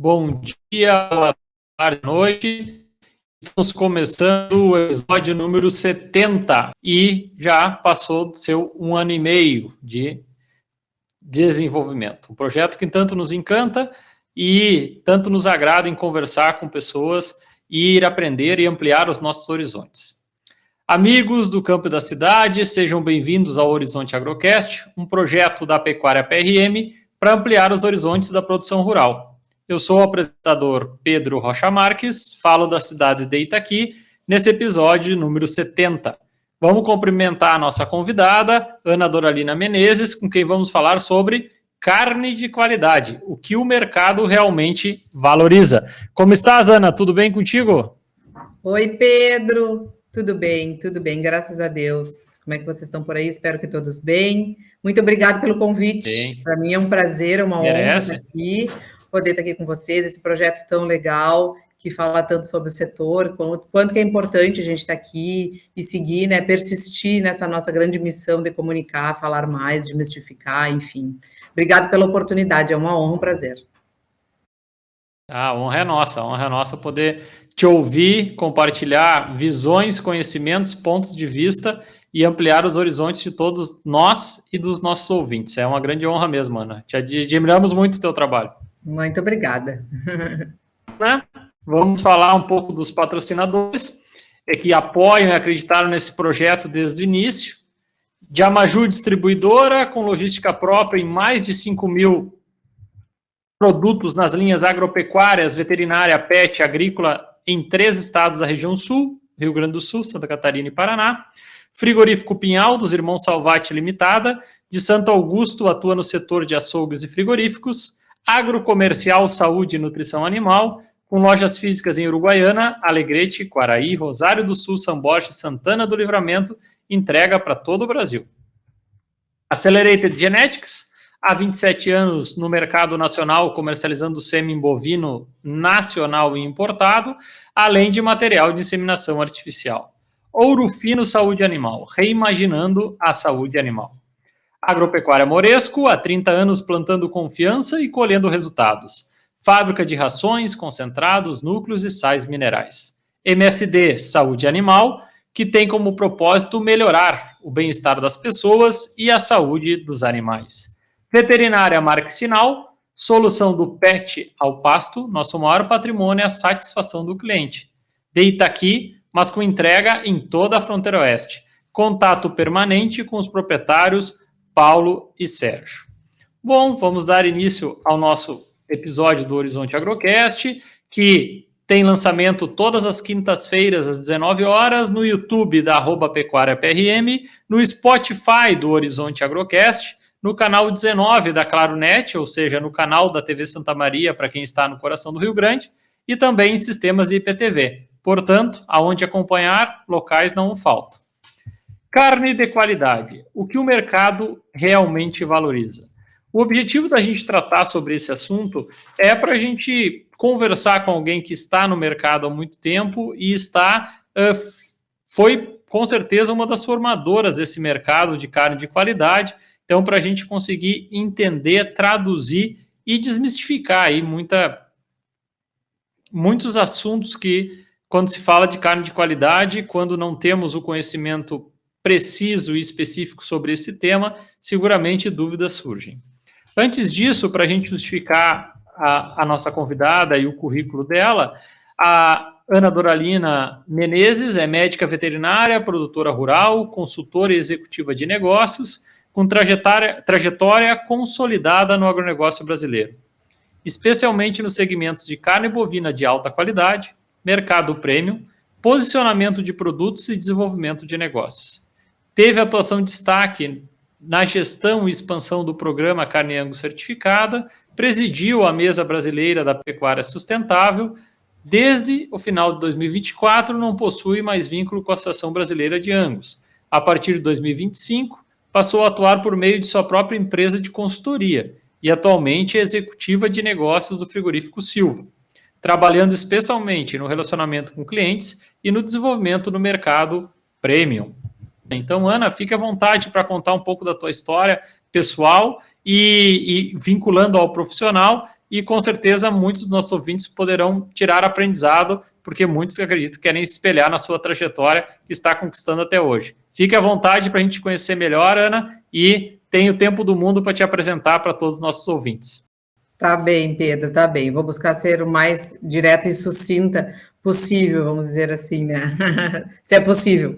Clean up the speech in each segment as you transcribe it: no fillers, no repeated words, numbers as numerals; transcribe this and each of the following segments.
bom dia, boa tarde, boa noite. Estamos começando o episódio número 70 e já passou do seu 1 ano e meio de desenvolvimento. Um projeto que tanto nos encanta e tanto nos agrada em conversar com pessoas e ir aprender e ampliar os nossos horizontes. Amigos do campo e da cidade, sejam bem-vindos ao Horizonte Agrocast, um projeto da Pecuária PRM para ampliar os horizontes da produção rural. Eu sou o apresentador Pedro Rocha Marques, falo da cidade de Itaqui, nesse episódio número 70. Vamos cumprimentar a nossa convidada, Ana Doralina Menezes, com quem vamos falar sobre carne de qualidade, o que o mercado realmente valoriza. Como estás, Ana? Tudo bem contigo? Oi, Pedro. Tudo bem, graças a Deus. Como é que vocês estão por aí? Espero que todos bem. Muito obrigado pelo convite. Para mim é um prazer, uma honra estar aqui, poder estar aqui com vocês, esse projeto tão legal, que fala tanto sobre o setor, quanto que é importante a gente estar aqui e seguir, né, persistir nessa nossa grande missão de comunicar, falar mais, desmistificar, enfim. Obrigado pela oportunidade, é uma honra, um prazer. A honra é nossa poder te ouvir, compartilhar visões, conhecimentos, pontos de vista e ampliar os horizontes de todos nós e dos nossos ouvintes. É uma grande honra mesmo, Ana. Te admiramos muito o teu trabalho. Muito obrigada. Vamos falar um pouco dos patrocinadores que apoiam e acreditaram nesse projeto desde o início. Jamaju Distribuidora, com logística própria em mais de 5.000 produtos nas linhas agropecuárias, veterinária, pet, agrícola, em 3 estados da região sul, Rio Grande do Sul, Santa Catarina e Paraná. Frigorífico Pinhal, dos irmãos Salvati Limitada, de Santo Augusto, atua no setor de açougues e frigoríficos. Agrocomercial Saúde e Nutrição Animal, com lojas físicas em Uruguaiana, Alegrete, Quaraí, Rosário do Sul, São Borges, Santana do Livramento, entrega para todo o Brasil. Accelerated Genetics, há 27 anos no mercado nacional, comercializando sêmen bovino nacional e importado, além de material de inseminação artificial. Ouro Fino Saúde Animal, reimaginando a saúde animal. Agropecuária Moresco, há 30 anos plantando confiança e colhendo resultados. Fábrica de rações, concentrados, núcleos e sais minerais. MSD Saúde Animal, que tem como propósito melhorar o bem-estar das pessoas e a saúde dos animais. Veterinária Marquesinal, solução do pet ao pasto, nosso maior patrimônio é a satisfação do cliente. De Itaqui, mas com entrega em toda a fronteira oeste. Contato permanente com os proprietários Paulo e Sérgio. Bom, vamos dar início ao nosso episódio do Horizonte Agrocast, que tem lançamento todas as quintas-feiras às 19 horas no YouTube da @pecuariaprm, no Spotify do Horizonte Agrocast, no canal 19 da Claronet, ou seja, no canal da TV Santa Maria, para quem está no coração do Rio Grande, e também em sistemas IPTV. Portanto, aonde acompanhar, locais não faltam. Carne de qualidade, o que o mercado realmente valoriza. O objetivo da gente tratar sobre esse assunto é para a gente conversar com alguém que está no mercado há muito tempo e foi com certeza uma das formadoras desse mercado de carne de qualidade. Então, para a gente conseguir entender, traduzir e desmistificar aí muitos assuntos que, quando se fala de carne de qualidade, quando não temos o conhecimento preciso e específico sobre esse tema, seguramente dúvidas surgem. Antes disso, para a gente justificar a nossa convidada e o currículo dela, a Ana Doralina Menezes é médica veterinária, produtora rural, consultora e executiva de negócios, com trajetória consolidada no agronegócio brasileiro, especialmente nos segmentos de carne bovina de alta qualidade, mercado premium, posicionamento de produtos e desenvolvimento de negócios. Teve atuação de destaque na gestão e expansão do programa Carne Angus Certificada, presidiu a Mesa Brasileira da Pecuária Sustentável. Desde o final de 2024, não possui mais vínculo com a Associação Brasileira de Angus. A partir de 2025, passou a atuar por meio de sua própria empresa de consultoria e atualmente é executiva de negócios do frigorífico Silva, trabalhando especialmente no relacionamento com clientes e no desenvolvimento no mercado premium. Então, Ana, fique à vontade para contar um pouco da tua história pessoal e vinculando ao profissional e com certeza muitos dos nossos ouvintes poderão tirar aprendizado, porque muitos, acredito, querem se espelhar na sua trajetória que está conquistando até hoje. Fique à vontade para a gente conhecer melhor, Ana, e tenho o tempo do mundo para te apresentar para todos os nossos ouvintes. Tá bem, Pedro, tá bem. Vou buscar ser o mais direta e sucinta possível, vamos dizer assim, né? Se é possível.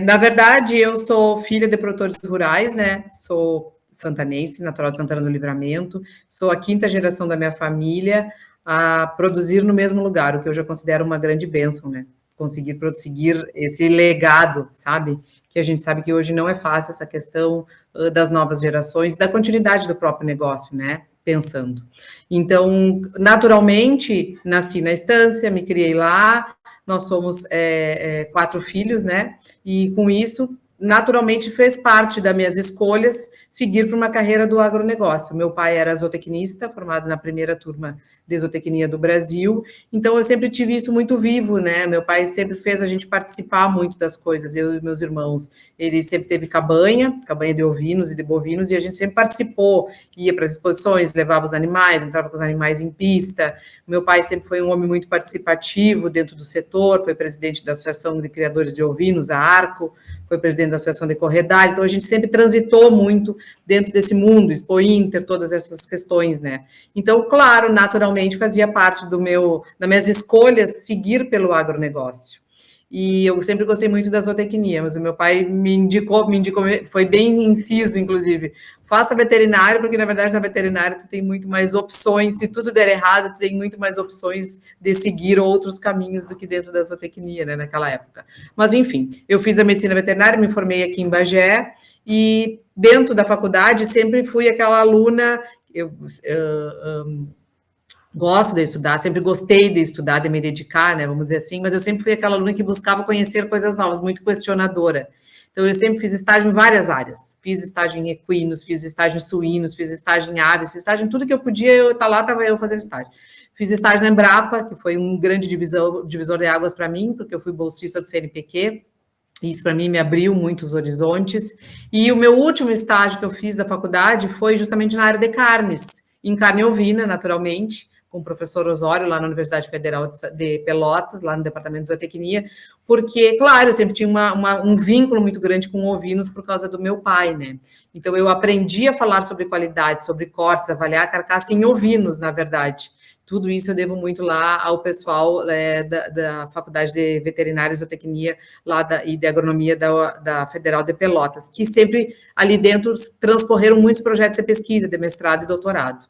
Na verdade, eu sou filha de produtores rurais, né? Sou santanense, natural de Santana do Livramento. Sou a 5ª geração da minha família a produzir no mesmo lugar, o que eu já considero uma grande bênção, né? Conseguir prosseguir esse legado, sabe? Que a gente sabe que hoje não é fácil essa questão das novas gerações, da continuidade do próprio negócio, né? Pensando. Então, naturalmente, nasci na estância, me criei lá, nós somos 4 filhos, né? E com isso, naturalmente, fez parte das minhas escolhas seguir para uma carreira do agronegócio. Meu pai era zootecnista, formado na primeira turma de zootecnia do Brasil, então eu sempre tive isso muito vivo, né? Meu pai sempre fez a gente participar muito das coisas, eu e meus irmãos. Ele sempre teve cabanha de ovinos e de bovinos, e a gente sempre participou, ia para as exposições, levava os animais, entrava com os animais em pista. Meu pai sempre foi um homem muito participativo dentro do setor, foi presidente da Associação de Criadores de Ovinos, a ARCO, foi presidente da Associação de Corredade, então a gente sempre transitou muito dentro desse mundo, Expo Inter, todas essas questões, né? Então, claro, naturalmente fazia parte das minhas escolhas seguir pelo agronegócio. E eu sempre gostei muito da zootecnia, mas o meu pai me indicou, foi bem inciso, inclusive, faça veterinário, porque na verdade na veterinária tu tem muito mais opções, se tudo der errado, tu tem muito mais opções de seguir outros caminhos do que dentro da zootecnia, né, naquela época. Mas enfim, eu fiz a medicina veterinária, me formei aqui em Bagé, e dentro da faculdade sempre fui aquela aluna, gosto de estudar, sempre gostei de estudar, de me dedicar, né, vamos dizer assim, mas eu sempre fui aquela aluna que buscava conhecer coisas novas, muito questionadora. Então, eu sempre fiz estágio em várias áreas. Fiz estágio em equinos, fiz estágio em suínos, fiz estágio em aves, fiz estágio em tudo que eu podia, estava eu fazendo estágio. Fiz estágio na Embrapa, que foi um grande divisor de águas para mim, porque eu fui bolsista do CNPq, e isso para mim me abriu muitos horizontes. E o meu último estágio que eu fiz da faculdade foi justamente na área de carnes, em carne ovina, naturalmente, com o professor Osório, lá na Universidade Federal de Pelotas, lá no Departamento de Zootecnia, porque, claro, eu sempre tinha um vínculo muito grande com ovinos por causa do meu pai, né? Então, eu aprendi a falar sobre qualidade, sobre cortes, avaliar a carcaça em ovinos, na verdade. Tudo isso eu devo muito lá ao pessoal da Faculdade de Veterinária e Zootecnia e de Agronomia da Federal de Pelotas, que sempre ali dentro transcorreram muitos projetos de pesquisa, de mestrado e doutorado.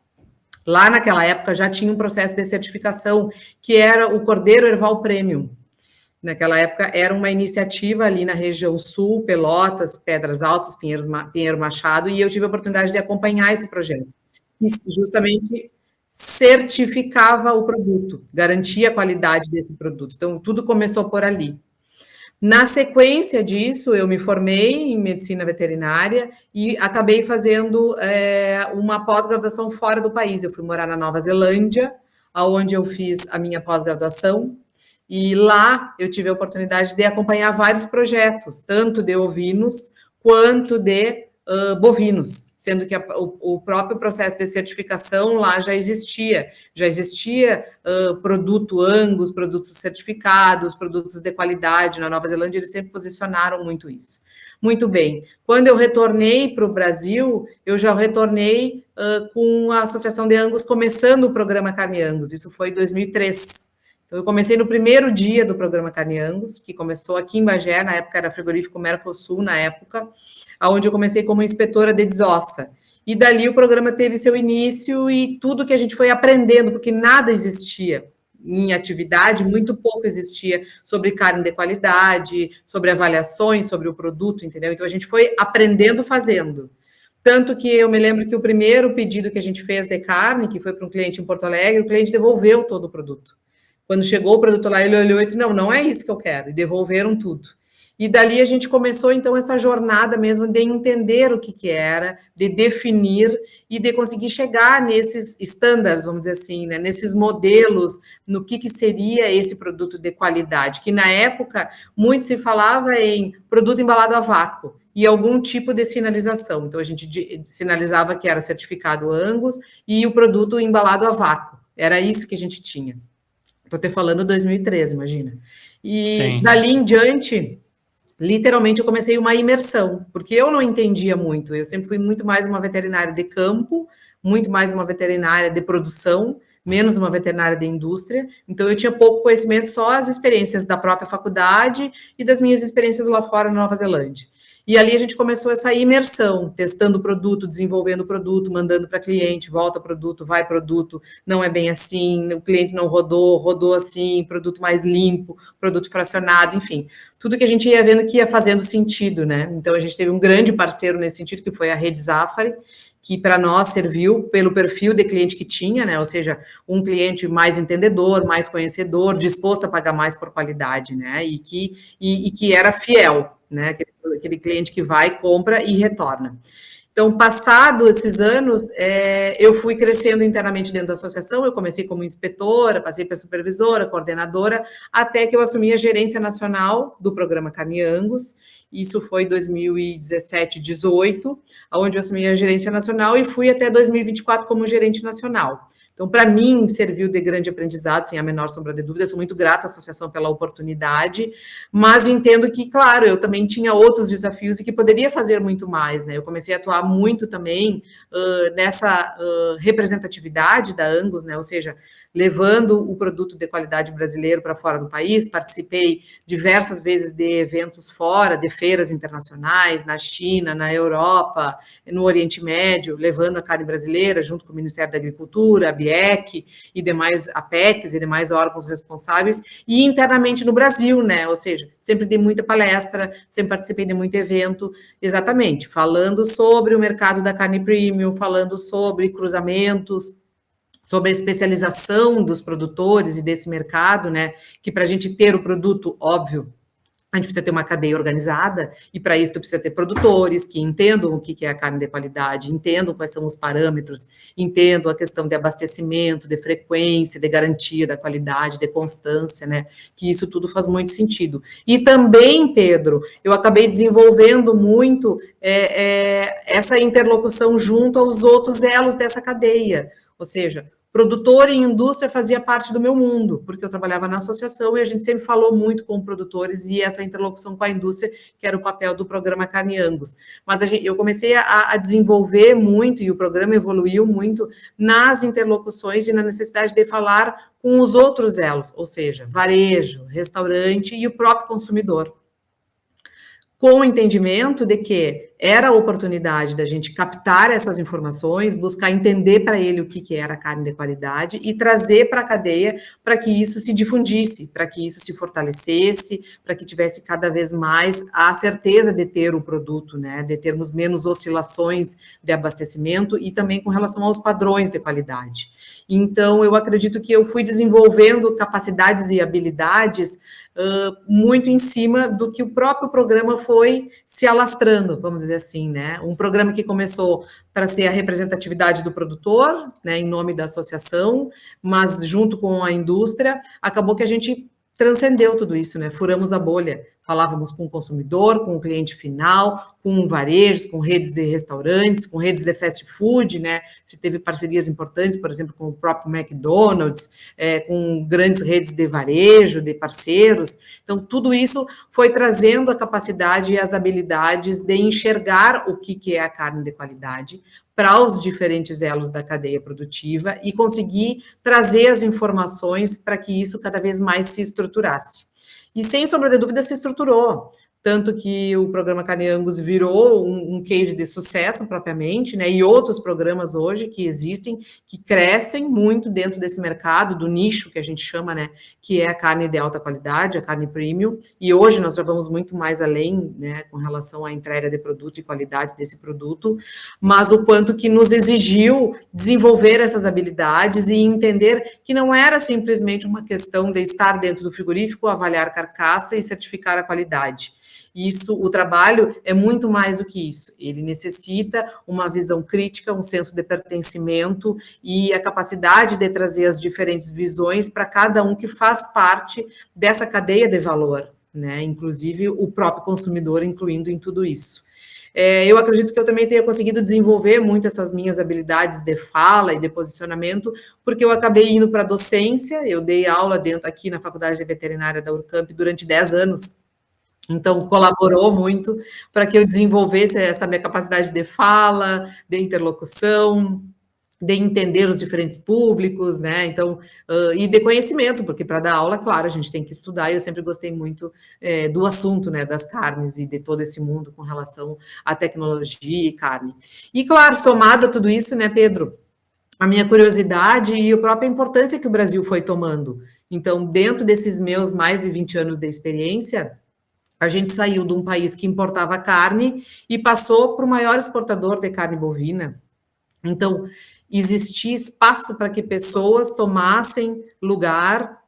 Lá naquela época já tinha um processo de certificação, que era o Cordeiro Erval Premium. Naquela época era uma iniciativa ali na região sul, Pelotas, Pedras Altas, Pinheiro Machado, e eu tive a oportunidade de acompanhar esse projeto. E justamente certificava o produto, garantia a qualidade desse produto. Então, tudo começou por ali. Na sequência disso, eu me formei em medicina veterinária e acabei fazendo uma pós-graduação fora do país. Eu fui morar na Nova Zelândia, onde eu fiz a minha pós-graduação, e lá eu tive a oportunidade de acompanhar vários projetos, tanto de ovinos quanto de bovinos, sendo que o próprio processo de certificação lá já existia produto Angus, produtos certificados, produtos de qualidade. Na Nova Zelândia eles sempre posicionaram muito isso. Muito bem, quando eu retornei para o Brasil, eu já retornei com a Associação de Angus começando o programa Carne Angus, isso foi em 2003. Então, eu comecei no primeiro dia do programa Carne Angus, que começou aqui em Bagé, na época era frigorífico Mercosul, na época, onde eu comecei como inspetora de desossa. E dali o programa teve seu início e tudo que a gente foi aprendendo, porque nada existia em atividade, muito pouco existia sobre carne de qualidade, sobre avaliações, sobre o produto, entendeu? Então, a gente foi aprendendo fazendo. Tanto que eu me lembro que o primeiro pedido que a gente fez de carne, que foi para um cliente em Porto Alegre, o cliente devolveu todo o produto. Quando chegou o produto lá, ele olhou e disse, não é isso que eu quero, e devolveram tudo. E dali a gente começou, então, essa jornada mesmo de entender o que era, de definir e de conseguir chegar nesses estándares, vamos dizer assim, né? Nesses modelos, no que seria esse produto de qualidade, que na época muito se falava em produto embalado a vácuo. e algum tipo de sinalização. Então, a gente sinalizava que era certificado Angus e o produto embalado a vácuo. Era isso que a gente tinha. Estou te falando 2013, imagina. E dali em diante, literalmente, eu comecei uma imersão, porque eu não entendia muito. Eu sempre fui muito mais uma veterinária de campo, muito mais uma veterinária de produção, menos uma veterinária de indústria. Então, eu tinha pouco conhecimento, só as experiências da própria faculdade e das minhas experiências lá fora na Nova Zelândia. E ali a gente começou essa imersão, testando o produto, desenvolvendo o produto, mandando para cliente, volta produto, vai produto, não é bem assim, o cliente não rodou assim, produto mais limpo, produto fracionado, enfim. Tudo que a gente ia vendo que ia fazendo sentido, né? Então, a gente teve um grande parceiro nesse sentido, que foi a Rede Zafari, que para nós serviu pelo perfil de cliente que tinha, né? Ou seja, um cliente mais entendedor, mais conhecedor, disposto a pagar mais por qualidade, né? E que era fiel, né? Aquele cliente que vai, compra e retorna. Então, passado esses anos, eu fui crescendo internamente dentro da associação. Eu comecei como inspetora, passei para supervisora, coordenadora, até que eu assumi a gerência nacional do programa Carne Angus. Isso foi 2017, 18, onde eu assumi a gerência nacional e fui até 2024 como gerente nacional. Então, para mim, serviu de grande aprendizado, sem a menor sombra de dúvida. Eu sou muito grata à associação pela oportunidade, mas entendo que, claro, eu também tinha outros desafios e que poderia fazer muito mais, né? Eu comecei a atuar muito também nessa representatividade da Angus, né? Ou seja, levando o produto de qualidade brasileiro para fora do país. Participei diversas vezes de eventos fora, de feiras internacionais, na China, na Europa, no Oriente Médio, levando a carne brasileira junto com o Ministério da Agricultura, a BIEC e demais APECs e demais órgãos responsáveis, e internamente no Brasil, né? Ou seja, sempre dei muita palestra, sempre participei de muito evento, exatamente, falando sobre o mercado da carne premium, falando sobre cruzamentos, sobre a especialização dos produtores e desse mercado, né? Que para a gente ter o produto, óbvio, a gente precisa ter uma cadeia organizada, e para isso tu precisa ter produtores que entendam o que é a carne de qualidade, entendam quais são os parâmetros, entendam a questão de abastecimento, de frequência, de garantia da qualidade, de constância, né? Que isso tudo faz muito sentido. E também, Pedro, eu acabei desenvolvendo muito essa interlocução junto aos outros elos dessa cadeia, ou seja, produtor e indústria fazia parte do meu mundo, porque eu trabalhava na associação e a gente sempre falou muito com produtores e essa interlocução com a indústria, que era o papel do programa Carne Angus. Mas eu comecei a desenvolver muito, e o programa evoluiu muito nas interlocuções e na necessidade de falar com os outros elos, ou seja, varejo, restaurante e o próprio consumidor. Com o entendimento de que era a oportunidade da gente captar essas informações, buscar entender para ele o que era a carne de qualidade e trazer para a cadeia para que isso se difundisse, para que isso se fortalecesse, para que tivesse cada vez mais a certeza de ter o produto, né, de termos menos oscilações de abastecimento e também com relação aos padrões de qualidade. Então, eu acredito que eu fui desenvolvendo capacidades e habilidades muito em cima do que o próprio programa foi se alastrando, vamos dizer assim, né? Um programa que começou para ser a representatividade do produtor, né, em nome da associação, mas junto com a indústria, acabou que a gente transcendeu tudo isso, né? Furamos a bolha. Falávamos com o consumidor, com o cliente final, com varejos, com redes de restaurantes, com redes de fast food, né? Se teve parcerias importantes, por exemplo, com o próprio McDonald's, com grandes redes de varejo, de parceiros. Então, tudo isso foi trazendo a capacidade e as habilidades de enxergar o que é a carne de qualidade para os diferentes elos da cadeia produtiva e conseguir trazer as informações para que isso cada vez mais se estruturasse. E, sem sombra de dúvida, se estruturou. Tanto que o programa Carne Angus virou um case de sucesso propriamente, né? E outros programas hoje que existem, que crescem muito dentro desse mercado, do nicho que a gente chama, né? Que é a carne de alta qualidade, a carne premium. E hoje nós já vamos muito mais além, né? Com relação à entrega de produto e qualidade desse produto, mas o quanto que nos exigiu desenvolver essas habilidades e entender que não era simplesmente uma questão de estar dentro do frigorífico, avaliar carcaça e certificar a qualidade. Isso, o trabalho é muito mais do que isso. Ele necessita uma visão crítica, um senso de pertencimento e a capacidade de trazer as diferentes visões para cada um que faz parte dessa cadeia de valor, né? Inclusive o próprio consumidor incluindo em tudo isso. Eu acredito que eu também tenha conseguido desenvolver muito essas minhas habilidades de fala e de posicionamento, porque eu acabei indo para a docência, eu dei aula aqui na Faculdade de Veterinária da Urcamp durante 10 anos, então colaborou muito para que eu desenvolvesse essa minha capacidade de fala, de interlocução, de entender os diferentes públicos, né? Então, e de conhecimento, porque para dar aula, claro, a gente tem que estudar, e eu sempre gostei muito do assunto, né, das carnes e de todo esse mundo com relação à tecnologia e carne. E, claro, somado a tudo isso, né, Pedro, a minha curiosidade e a própria importância que o Brasil foi tomando. Então, dentro desses meus mais de 20 anos de experiência, a gente saiu de um país que importava carne e passou para o maior exportador de carne bovina. Então, existia espaço para que pessoas tomassem lugar,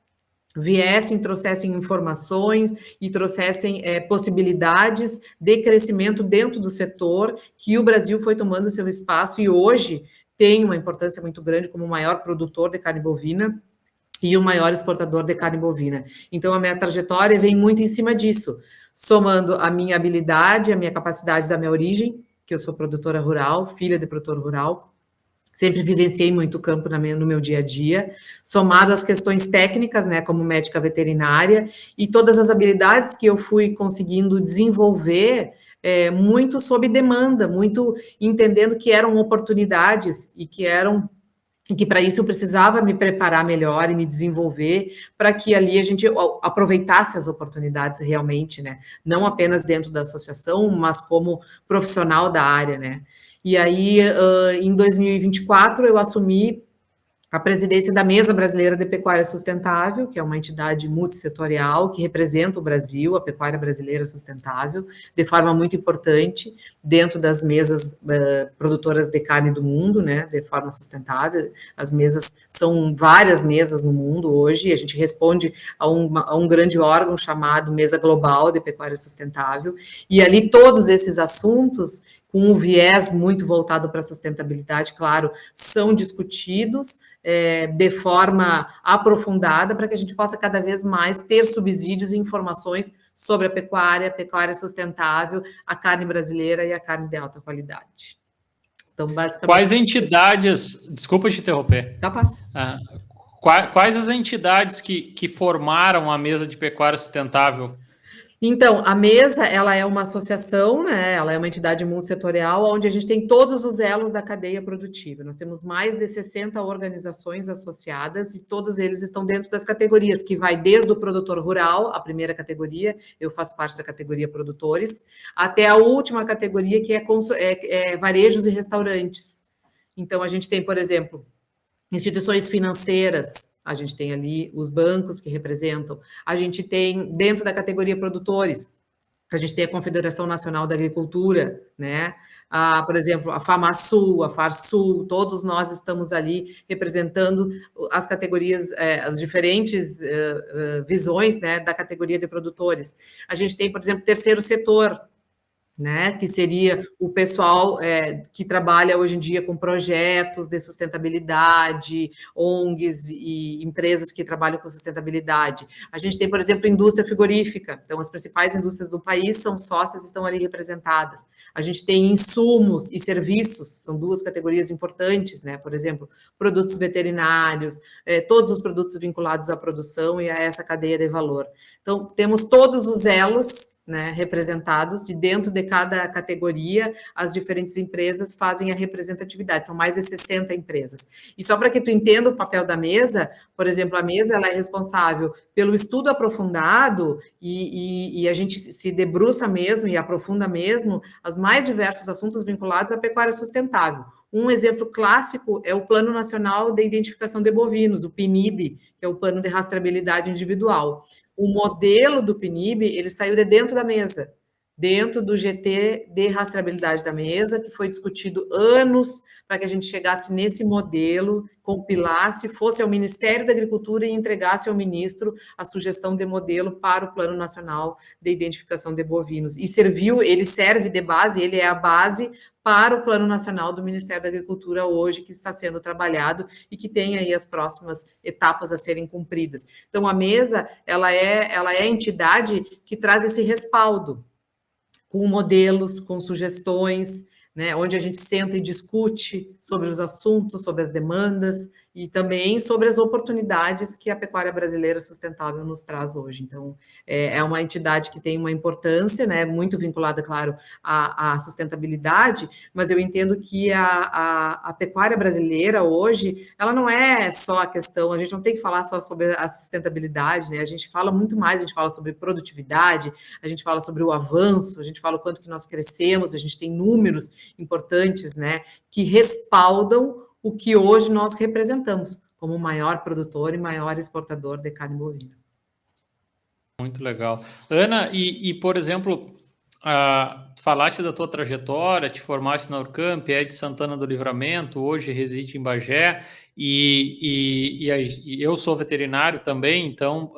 viessem, trouxessem informações e trouxessem possibilidades de crescimento dentro do setor, que o Brasil foi tomando seu espaço e hoje tem uma importância muito grande como o maior produtor de carne bovina e o maior exportador de carne bovina. Então, a minha trajetória vem muito em cima disso, somando a minha habilidade, a minha capacidade da minha origem, que eu sou produtora rural, filha de produtor rural, sempre vivenciei muito campo no meu dia a dia, somado às questões técnicas, né, como médica veterinária, e todas as habilidades que eu fui conseguindo desenvolver, muito sob demanda, muito entendendo que eram oportunidades e que para isso eu precisava me preparar melhor e me desenvolver, para que ali a gente aproveitasse as oportunidades realmente, né, não apenas dentro da associação, mas como profissional da área, né. E aí, em 2024, eu assumi a presidência da Mesa Brasileira de Pecuária Sustentável, que é uma entidade multissetorial que representa o Brasil, a pecuária brasileira sustentável, de forma muito importante, dentro das mesas produtoras de carne do mundo, né, de forma sustentável. As mesas, são várias mesas no mundo hoje, e a gente responde a um grande órgão chamado Mesa Global de Pecuária Sustentável, e ali todos esses assuntos, com um viés muito voltado para a sustentabilidade, claro, são discutidos de forma aprofundada para que a gente possa cada vez mais ter subsídios e informações sobre a pecuária sustentável, a carne brasileira e a carne de alta qualidade. Então, basicamente... Quais entidades... Desculpa te interromper. Tá, passa. Quais as entidades que formaram a Mesa de Pecuária Sustentável? Então, a Mesa, ela é uma associação, né? Ela é uma entidade multissetorial, onde a gente tem todos os elos da cadeia produtiva. Nós temos mais de 60 organizações associadas e todos eles estão dentro das categorias, que vai desde o produtor rural, a primeira categoria, eu faço parte da categoria produtores, até a última categoria, que é varejos e restaurantes. Então, a gente tem, por exemplo, instituições financeiras, a gente tem ali os bancos que representam, a gente tem, dentro da categoria produtores, a gente tem a Confederação Nacional da Agricultura, né? Por exemplo, a FAMASul, a FARSul, todos nós estamos ali representando as categorias, as diferentes visões, né, da categoria de produtores. A gente tem, por exemplo, o terceiro setor, né, que seria o pessoal que trabalha hoje em dia com projetos de sustentabilidade, ONGs e empresas que trabalham com sustentabilidade. A gente tem, por exemplo, indústria frigorífica, então as principais indústrias do país são sócias, estão ali representadas. A gente tem insumos e serviços, são duas categorias importantes, né, por exemplo, produtos veterinários, todos os produtos vinculados à produção e a essa cadeia de valor. Então, temos todos os elos, né, representados, e dentro de cada categoria, as diferentes empresas fazem a representatividade, são mais de 60 empresas. E só para que tu entenda o papel da mesa, por exemplo, a mesa ela é responsável pelo estudo aprofundado e a gente se debruça mesmo e aprofunda mesmo os mais diversos assuntos vinculados à pecuária sustentável. Um exemplo clássico é o Plano Nacional de Identificação de Bovinos, o PNIB, que é o Plano de Rastreabilidade Individual. O modelo do PNIB, ele saiu de dentro da mesa, dentro do GT de rastreabilidade da mesa, que foi discutido anos para que a gente chegasse nesse modelo, compilasse, fosse ao Ministério da Agricultura e entregasse ao ministro a sugestão de modelo para o Plano Nacional de Identificação de Bovinos. E ele serve de base, ele é a base para o Plano Nacional do Ministério da Agricultura hoje, que está sendo trabalhado e que tem aí as próximas etapas a serem cumpridas. Então, a mesa, ela é a entidade que traz esse respaldo, com modelos, com sugestões, né, onde a gente senta e discute sobre os assuntos, sobre as demandas e também sobre as oportunidades que a pecuária brasileira sustentável nos traz hoje. Então, é uma entidade que tem uma importância, né, muito vinculada, claro, à sustentabilidade, mas eu entendo que a pecuária brasileira hoje, ela não é só a questão, a gente não tem que falar só sobre a sustentabilidade, né, a gente fala muito mais, a gente fala sobre produtividade, a gente fala sobre o avanço, a gente fala o quanto que nós crescemos, a gente tem números importantes, né, que respaldam o que hoje nós representamos como o maior produtor e maior exportador de carne bovina. Muito legal. Ana, por exemplo, falaste da tua trajetória, te formaste na Urcamp, é de Santana do Livramento, hoje reside em Bagé, e eu sou veterinário também, então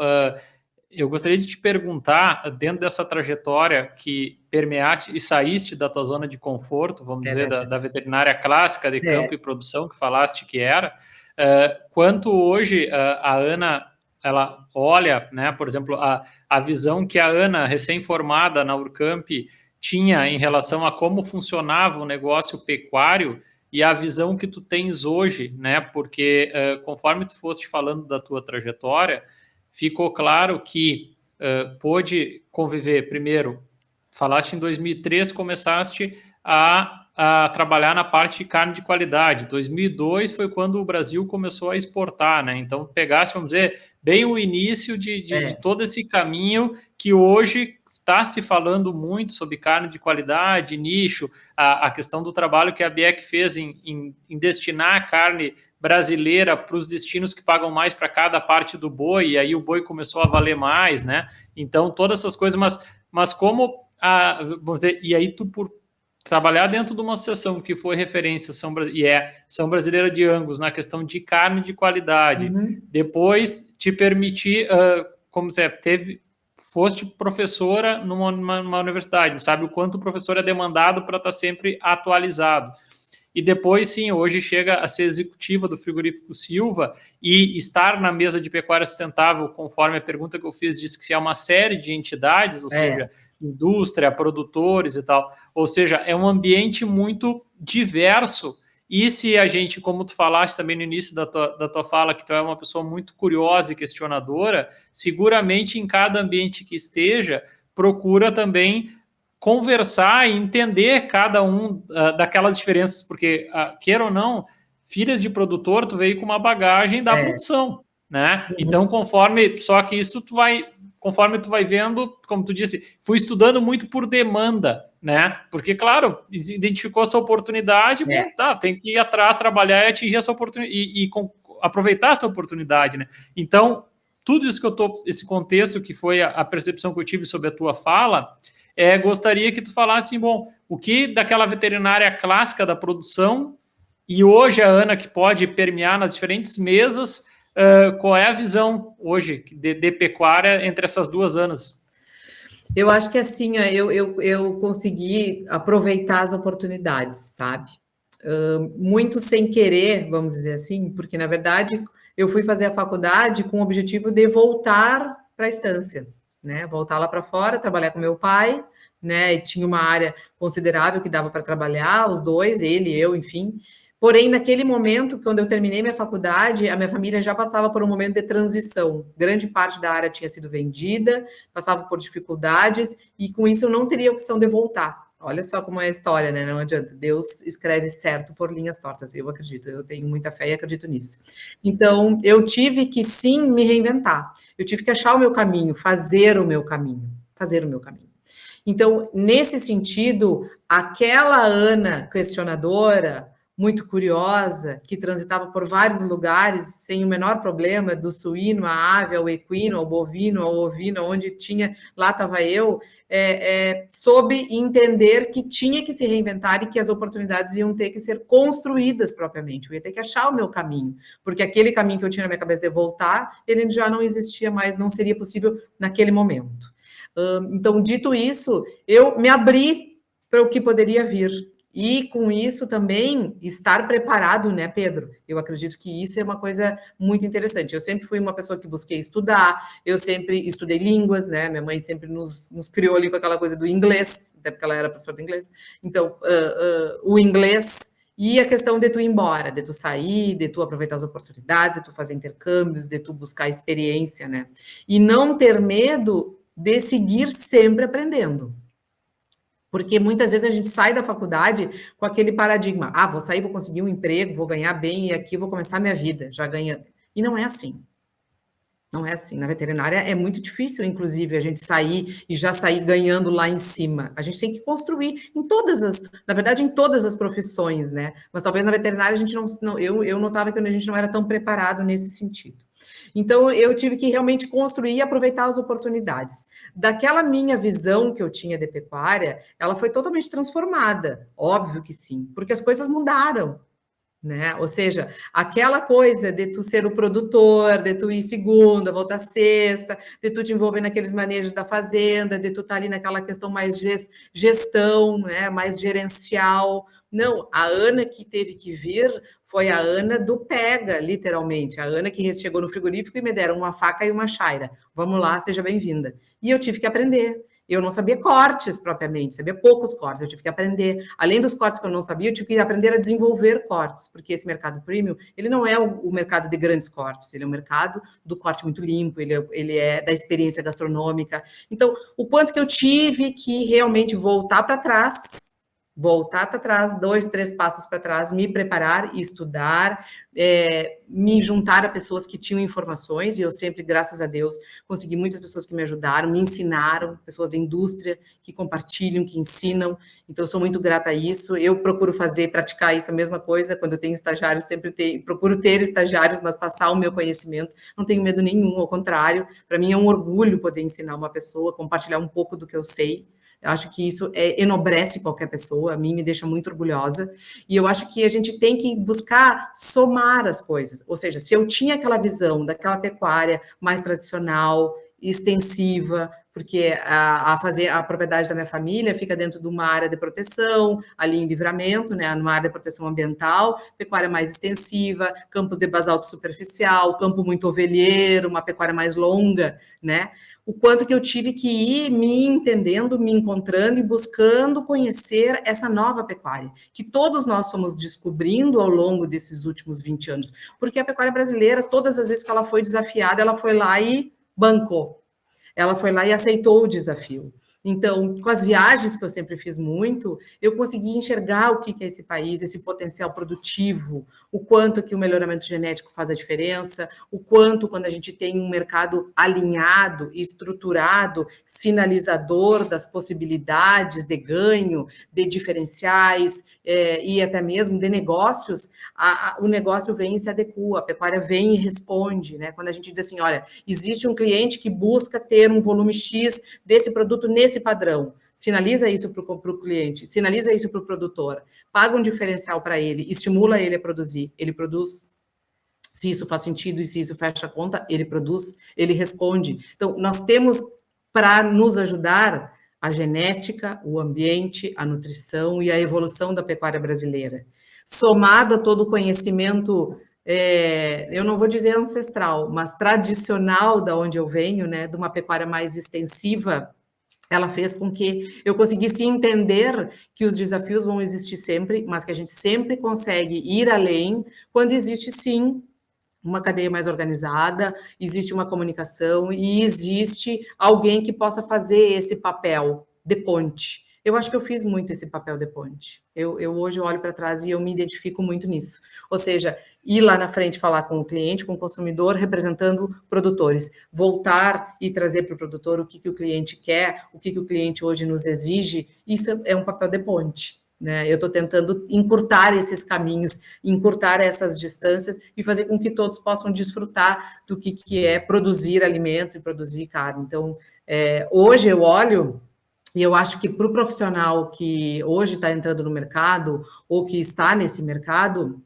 eu gostaria de te perguntar, dentro dessa trajetória que permeaste e saíste da tua zona de conforto, vamos dizer, da veterinária clássica de campo e produção, que falaste que era, quanto hoje a Ana, ela olha, né, por exemplo, a visão que a Ana, recém-formada na Urcamp, tinha em relação a como funcionava o negócio pecuário e a visão que tu tens hoje, né, porque conforme tu foste falando da tua trajetória, ficou claro que pôde conviver, primeiro, falaste em 2003, começaste a trabalhar na parte de carne de qualidade. 2002 foi quando o Brasil começou a exportar, né? Então, pegaste, vamos dizer, bem o início de todo esse caminho que hoje está se falando muito sobre carne de qualidade, nicho, a questão do trabalho que a BIEC fez em destinar a carne brasileira para os destinos que pagam mais para cada parte do boi, e aí o boi começou a valer mais, né? Então, todas essas coisas, mas como, vamos dizer, e aí tu por trabalhar dentro de uma associação que foi referência São Brasileira de Angus na questão de carne de qualidade, depois te permitir, como você foste professora numa universidade, sabe o quanto o professor é demandado para estar sempre atualizado. E depois, sim, hoje chega a ser executiva do Frigorífico Silva e estar na mesa de pecuária sustentável, conforme a pergunta que eu fiz, disse que se é uma série de entidades, ou seja, indústria, produtores e tal. Ou seja, é um ambiente muito diverso. E se a gente, como tu falaste também no início da tua fala, que tu é uma pessoa muito curiosa e questionadora, seguramente em cada ambiente que esteja, procura também conversar e entender cada um daquelas diferenças, porque, queira ou não, filhas de produtor, tu veio com uma bagagem da produção, né? Então, só que isso conforme tu vai vendo, como tu disse, fui estudando muito por demanda, né? Porque, claro, identificou essa oportunidade, tem que ir atrás, trabalhar e atingir essa oportunidade, e aproveitar essa oportunidade, né? Então, tudo isso esse contexto que foi a percepção que eu tive sobre a tua fala, gostaria que tu falasse, bom, o que daquela veterinária clássica da produção e hoje a Ana que pode permear nas diferentes mesas, qual é a visão hoje de pecuária entre essas duas Anas? Eu acho que assim, eu consegui aproveitar as oportunidades, sabe? Muito sem querer, vamos dizer assim, porque na verdade eu fui fazer a faculdade com o objetivo de voltar para a estância, né? Voltar lá para fora, trabalhar com meu pai, né? E tinha uma área considerável que dava para trabalhar, os dois, ele, eu, enfim. Porém, naquele momento, quando eu terminei minha faculdade, a minha família já passava por um momento de transição. Grande parte da área tinha sido vendida, passava por dificuldades, e com isso eu não teria opção de voltar. Olha só como é a história, né? Não adianta. Deus escreve certo por linhas tortas. Eu acredito, eu tenho muita fé e acredito nisso. Então, eu tive que, sim, me reinventar. Eu tive que achar o meu caminho, fazer o meu caminho. Então, nesse sentido, aquela Ana questionadora, muito curiosa, que transitava por vários lugares sem o menor problema, do suíno, à ave, ao equino, ao bovino, ao ovino, onde tinha, lá estava eu, soube entender que tinha que se reinventar e que as oportunidades iam ter que ser construídas propriamente, eu ia ter que achar o meu caminho, porque aquele caminho que eu tinha na minha cabeça de voltar, ele já não existia mais, não seria possível naquele momento. Então, dito isso, eu me abri para o que poderia vir. E com isso também estar preparado, né, Pedro? Eu acredito que isso é uma coisa muito interessante. Eu sempre fui uma pessoa que busquei estudar, eu sempre estudei línguas, né? Minha mãe sempre nos criou ali com aquela coisa do inglês, até porque ela era professora de inglês. Então, o inglês e a questão de tu ir embora, de tu sair, de tu aproveitar as oportunidades, de tu fazer intercâmbios, de tu buscar experiência, né? E não ter medo de seguir sempre aprendendo. Porque muitas vezes a gente sai da faculdade com aquele paradigma, vou sair, vou conseguir um emprego, vou ganhar bem, e aqui vou começar minha vida, já ganhando. E não é assim. Não é assim. Na veterinária é muito difícil, inclusive, a gente sair e já sair ganhando lá em cima. A gente tem que construir em todas na verdade, em todas as profissões, né? Mas talvez na veterinária a gente não eu notava que a gente não era tão preparado nesse sentido. Então, eu tive que realmente construir e aproveitar as oportunidades. Daquela minha visão que eu tinha de pecuária, ela foi totalmente transformada, óbvio que sim, porque as coisas mudaram, né? Ou seja, aquela coisa de tu ser o produtor, de tu ir segunda, voltar sexta, de tu te envolver naqueles manejos da fazenda, de tu estar ali naquela questão mais gestão, né? Mais gerencial. Não, a Ana que teve que vir foi a Ana do pega, literalmente. A Ana que chegou no frigorífico e me deram uma faca e uma chaira. Vamos lá, seja bem-vinda. E eu tive que aprender. Eu não sabia cortes propriamente, sabia poucos cortes, eu tive que aprender. Além dos cortes que eu não sabia, eu tive que aprender a desenvolver cortes, porque esse mercado premium, ele não é o mercado de grandes cortes, ele é o mercado do corte muito limpo, ele é da experiência gastronômica. Então, o quanto que eu tive que realmente voltar para trás, 2, 3 passos para trás, me preparar e estudar, me juntar a pessoas que tinham informações, e eu sempre, graças a Deus, consegui muitas pessoas que me ajudaram, me ensinaram, pessoas da indústria que compartilham, que ensinam, então eu sou muito grata a isso. Eu procuro praticar isso, a mesma coisa, quando eu tenho estagiários, procuro ter estagiários, mas passar o meu conhecimento, não tenho medo nenhum, ao contrário, para mim é um orgulho poder ensinar uma pessoa, compartilhar um pouco do que eu sei. Eu acho que isso enobrece qualquer pessoa, a mim me deixa muito orgulhosa, e eu acho que a gente tem que buscar somar as coisas, ou seja, se eu tinha aquela visão daquela pecuária mais tradicional, extensiva, porque a propriedade da minha família fica dentro de uma área de proteção, ali em Livramento, né, numa área de proteção ambiental, pecuária mais extensiva, campos de basalto superficial, campo muito ovelheiro, uma pecuária mais longa, né, o quanto que eu tive que ir me entendendo, me encontrando e buscando conhecer essa nova pecuária, que todos nós fomos descobrindo ao longo desses últimos 20 anos, porque a pecuária brasileira, todas as vezes que ela foi desafiada, ela foi lá e bancou. Ela foi lá e aceitou o desafio. Então, com as viagens que eu sempre fiz muito, eu consegui enxergar o que é esse país, esse potencial produtivo, o quanto que o melhoramento genético faz a diferença, o quanto quando a gente tem um mercado alinhado, estruturado, sinalizador das possibilidades de ganho, de diferenciais e até mesmo de negócios, o negócio vem e se adequa, a pecuária vem e responde, né? Quando a gente diz assim, olha, existe um cliente que busca ter um volume X desse produto nesse padrão, sinaliza isso para o cliente, sinaliza isso para o produtor, paga um diferencial para ele, estimula ele a produzir, ele produz. Se isso faz sentido e se isso fecha a conta, ele produz, ele responde. Então, nós temos para nos ajudar a genética, o ambiente, a nutrição e a evolução da pecuária brasileira. Somado a todo o conhecimento, eu não vou dizer ancestral, mas tradicional da onde eu venho, né, de uma pecuária mais extensiva, ela fez com que eu conseguisse entender que os desafios vão existir sempre, mas que a gente sempre consegue ir além quando existe, sim, uma cadeia mais organizada, existe uma comunicação e existe alguém que possa fazer esse papel de ponte. Eu acho que eu fiz muito esse papel de ponte. Eu hoje olho para trás e eu me identifico muito nisso. Ou seja, ir lá na frente falar com o cliente, com o consumidor, representando produtores. Voltar e trazer para o produtor o que o cliente quer, o que o cliente hoje nos exige, isso é um papel de ponte. né? Eu estou tentando encurtar esses caminhos, encurtar essas distâncias e fazer com que todos possam desfrutar do que é produzir alimentos e produzir carne. Então, hoje eu olho e eu acho que para o profissional que hoje está entrando no mercado ou que está nesse mercado,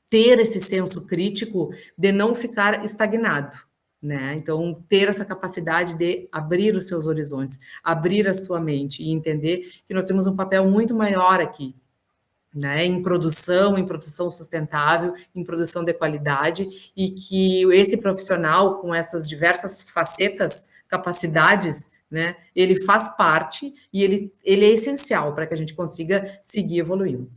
ter esse senso crítico de não ficar estagnado, né? Então, ter essa capacidade de abrir os seus horizontes, abrir a sua mente e entender que nós temos um papel muito maior aqui, né? Em produção sustentável, em produção de qualidade, e que esse profissional com essas diversas facetas, capacidades, né? Ele faz parte e ele é essencial para que a gente consiga seguir evoluindo.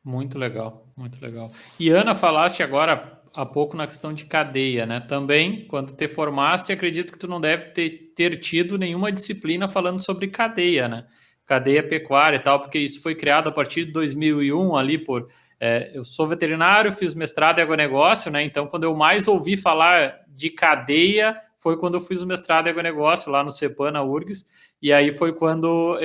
Muito legal, muito legal. E Ana, falaste agora há pouco na questão de cadeia, né? Também, quando te formaste, acredito que tu não deve ter tido nenhuma disciplina falando sobre cadeia, né? Cadeia pecuária e tal, porque isso foi criado a partir de 2001 ali eu sou veterinário, fiz mestrado em agronegócio, né? Então, quando eu mais ouvi falar de cadeia foi quando eu fiz o mestrado em agronegócio lá no CEPAM, na URGS, e aí foi quando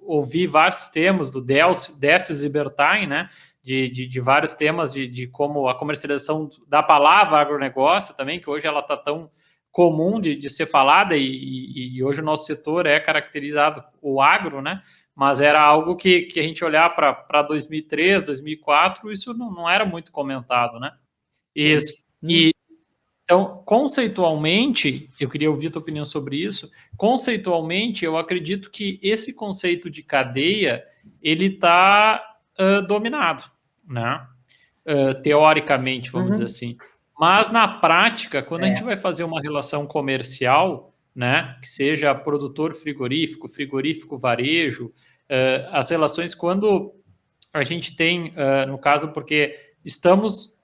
ouvi vários temas do Décio Zilberstein, né? De vários temas de como a comercialização da palavra agronegócio também, que hoje ela está tão comum de ser falada, e hoje o nosso setor é caracterizado o agro, né? Mas era algo que a gente olhar para 2003, 2004, isso não era muito comentado, né? Isso. Então, conceitualmente, eu queria ouvir a tua opinião sobre isso. Conceitualmente, eu acredito que esse conceito de cadeia, ele está dominado, né? Teoricamente, vamos dizer assim. Mas na prática, quando a gente vai fazer uma relação comercial, né, que seja produtor frigorífico, frigorífico varejo, as relações, quando a gente tem, no caso, porque estamos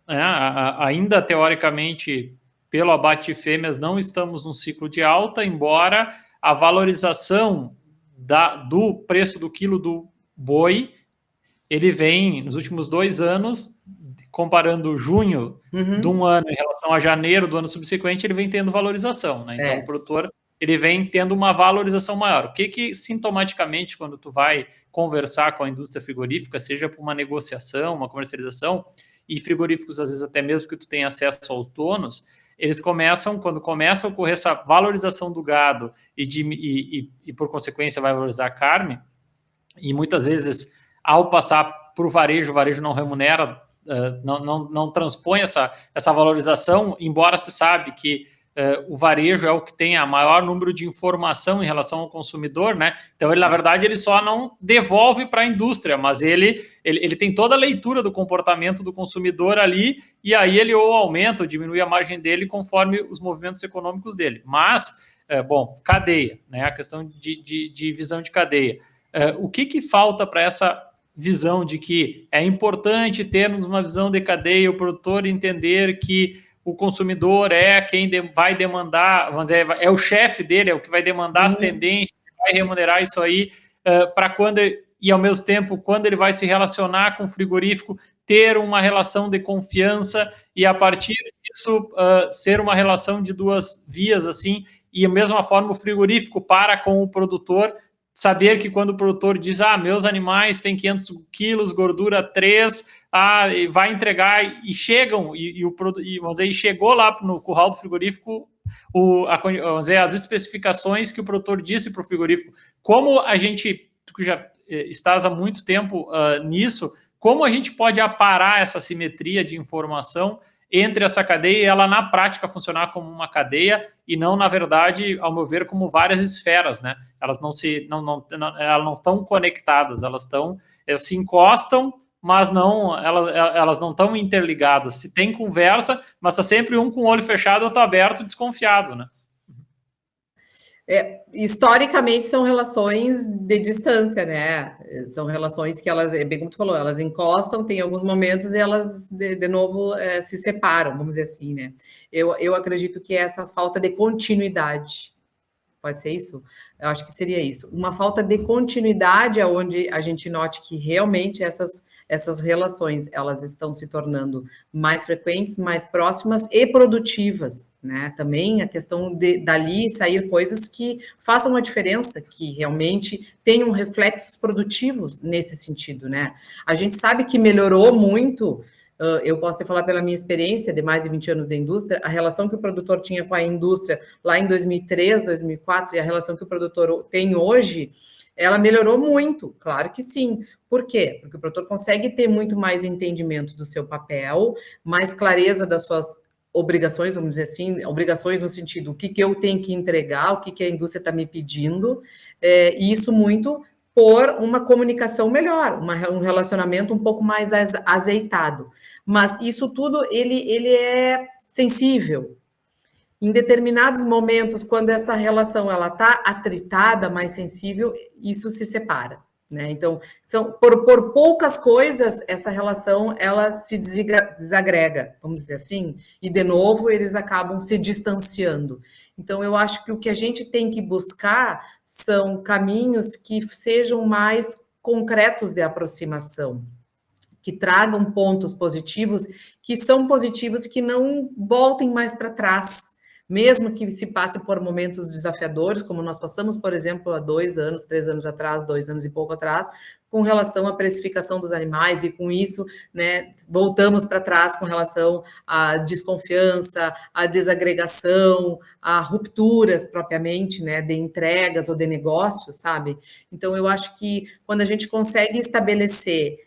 ainda teoricamente pelo abate de fêmeas, não estamos num ciclo de alta, embora a valorização do preço do quilo do boi, ele vem nos últimos 2 anos, comparando junho de um ano em relação a janeiro do ano subsequente, ele vem tendo valorização, né? Então, o produtor, ele vem tendo uma valorização maior. O que sintomaticamente, quando tu vai conversar com a indústria frigorífica, seja por uma negociação, uma comercialização, e frigoríficos, às vezes, até mesmo que tu tenha acesso aos donos, eles começam, quando começa a ocorrer essa valorização do gado e por consequência, vai valorizar a carne, e muitas vezes, ao passar para o varejo não remunera, não transpõe essa valorização, embora se sabe que o varejo é o que tem a maior número de informação em relação ao consumidor, né? Então, ele, na verdade, ele só não devolve para a indústria, mas ele tem toda a leitura do comportamento do consumidor ali, e aí ele ou aumenta ou diminui a margem dele conforme os movimentos econômicos dele. Mas, cadeia, né? A questão de visão de cadeia. O que falta para essa visão de que é importante termos uma visão de cadeia, o produtor entender que o consumidor é quem vai demandar, vamos dizer, é o chefe dele, é o que vai demandar as tendências, vai remunerar isso aí, para quando, e ao mesmo tempo, quando ele vai se relacionar com o frigorífico, ter uma relação de confiança e a partir disso ser uma relação de duas vias, assim, e da mesma forma o frigorífico para com o produtor, saber que quando o produtor diz, meus animais têm 500 quilos, gordura 3, vai entregar, e chegam, vamos dizer, chegou lá no curral do frigorífico vamos dizer, as especificações que o produtor disse para o frigorífico. Como a gente, tu já estás há muito tempo nisso, como a gente pode aparar essa simetria de informação entre essa cadeia e ela, na prática, funcionar como uma cadeia e não, na verdade, ao meu ver, como várias esferas, né? Elas não estão conectadas, elas se encostam, mas elas não estão interligadas. Se tem conversa, mas está sempre um com o olho fechado, outro aberto, desconfiado, né? Historicamente são relações de distância, né? São relações que elas, bem como tu falou, elas encostam, tem alguns momentos e elas de novo se separam, vamos dizer assim, né? Eu acredito que essa falta de continuidade, pode ser isso? Eu acho que seria isso. Uma falta de continuidade, onde a gente note que realmente essas relações, elas estão se tornando mais frequentes, mais próximas e produtivas, né? Também a questão de dali sair coisas que façam a diferença, que realmente tenham reflexos produtivos nesse sentido, né? A gente sabe que melhorou muito. Eu posso falar pela minha experiência de mais de 20 anos da indústria, a relação que o produtor tinha com a indústria lá em 2003, 2004, e a relação que o produtor tem hoje, ela melhorou muito, claro que sim. Por quê? Porque o produtor consegue ter muito mais entendimento do seu papel, mais clareza das suas obrigações, vamos dizer assim, obrigações no sentido, o que eu tenho que entregar, o que a indústria está me pedindo, e isso muito por uma comunicação melhor, um relacionamento um pouco mais azeitado. Mas isso tudo, ele é sensível. Em determinados momentos, quando essa relação ela está atritada, mais sensível, isso se separa. Né? Então, por poucas coisas, essa relação ela se desagrega, vamos dizer assim, e de novo eles acabam se distanciando. Então, eu acho que o que a gente tem que buscar são caminhos que sejam mais concretos de aproximação, que tragam pontos positivos, que são positivos que não voltem mais para trás, mesmo que se passe por momentos desafiadores, como nós passamos, por exemplo, há 2 anos, 3 anos atrás, 2 anos e pouco atrás, com relação à precificação dos animais, e com isso, né, voltamos para trás com relação à desconfiança, à desagregação, a rupturas propriamente, né, de entregas ou de negócios, sabe? Então, eu acho que quando a gente consegue estabelecer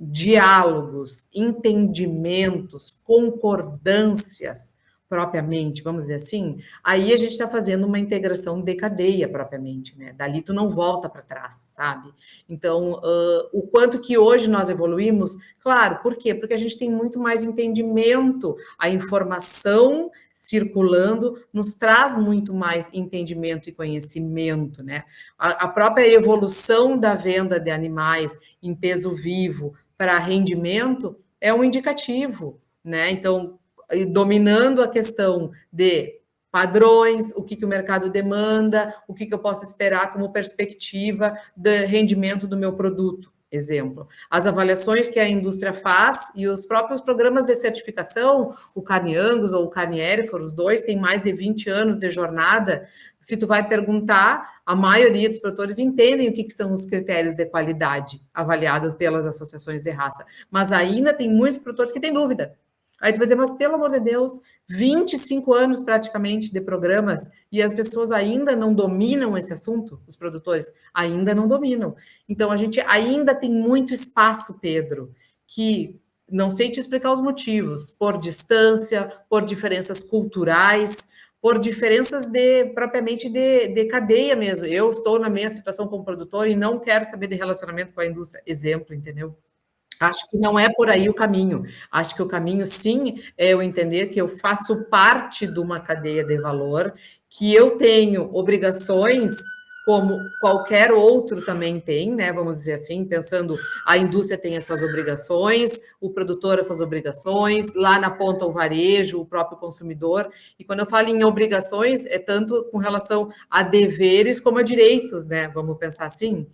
diálogos, entendimentos, concordâncias, propriamente, vamos dizer assim, aí a gente está fazendo uma integração de cadeia, propriamente, né? Dali tu não volta para trás, sabe? Então, o quanto que hoje nós evoluímos, claro, por quê? Porque a gente tem muito mais entendimento, a informação circulando nos traz muito mais entendimento e conhecimento, né? A própria evolução da venda de animais em peso vivo para rendimento é um indicativo, né? Então, dominando a questão de padrões, o que o mercado demanda, o que eu posso esperar como perspectiva de rendimento do meu produto. Exemplo, as avaliações que a indústria faz e os próprios programas de certificação, o Carne Angus ou o Carne Hereford, os dois têm mais de 20 anos de jornada. Se tu vai perguntar, a maioria dos produtores entendem o que são os critérios de qualidade avaliados pelas associações de raça, mas ainda tem muitos produtores que têm dúvida. Aí tu vai dizer, mas pelo amor de Deus, 25 anos praticamente de programas e as pessoas ainda não dominam esse assunto, os produtores ainda não dominam. Então, a gente ainda tem muito espaço, Pedro, que não sei te explicar os motivos, por distância, por diferenças culturais, por diferenças propriamente de cadeia mesmo. Eu estou na minha situação como produtor e não quero saber de relacionamento com a indústria, exemplo, entendeu? Acho que não é por aí o caminho. Acho que o caminho, sim, é eu entender que eu faço parte de uma cadeia de valor, que eu tenho obrigações como qualquer outro também tem, né? Vamos dizer assim, pensando, a indústria tem essas obrigações, o produtor essas obrigações, lá na ponta o varejo, o próprio consumidor. E quando eu falo em obrigações, é tanto com relação a deveres como a direitos, né? Vamos pensar assim.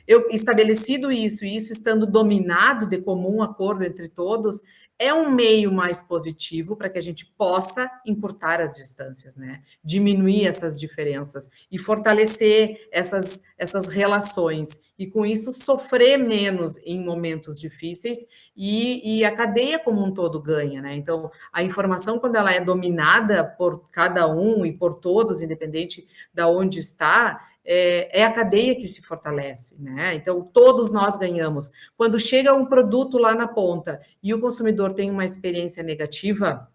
Eu estabelecido isso, e isso estando dominado de comum acordo entre todos, é um meio mais positivo para que a gente possa encurtar as distâncias, né? Diminuir essas diferenças e fortalecer essas relações. E com isso sofrer menos em momentos difíceis e a cadeia como um todo ganha, né? Então, a informação, quando ela é dominada por cada um e por todos, independente de onde está, é a cadeia que se fortalece, né? Então, todos nós ganhamos. Quando chega um produto lá na ponta e o consumidor tem uma experiência negativa,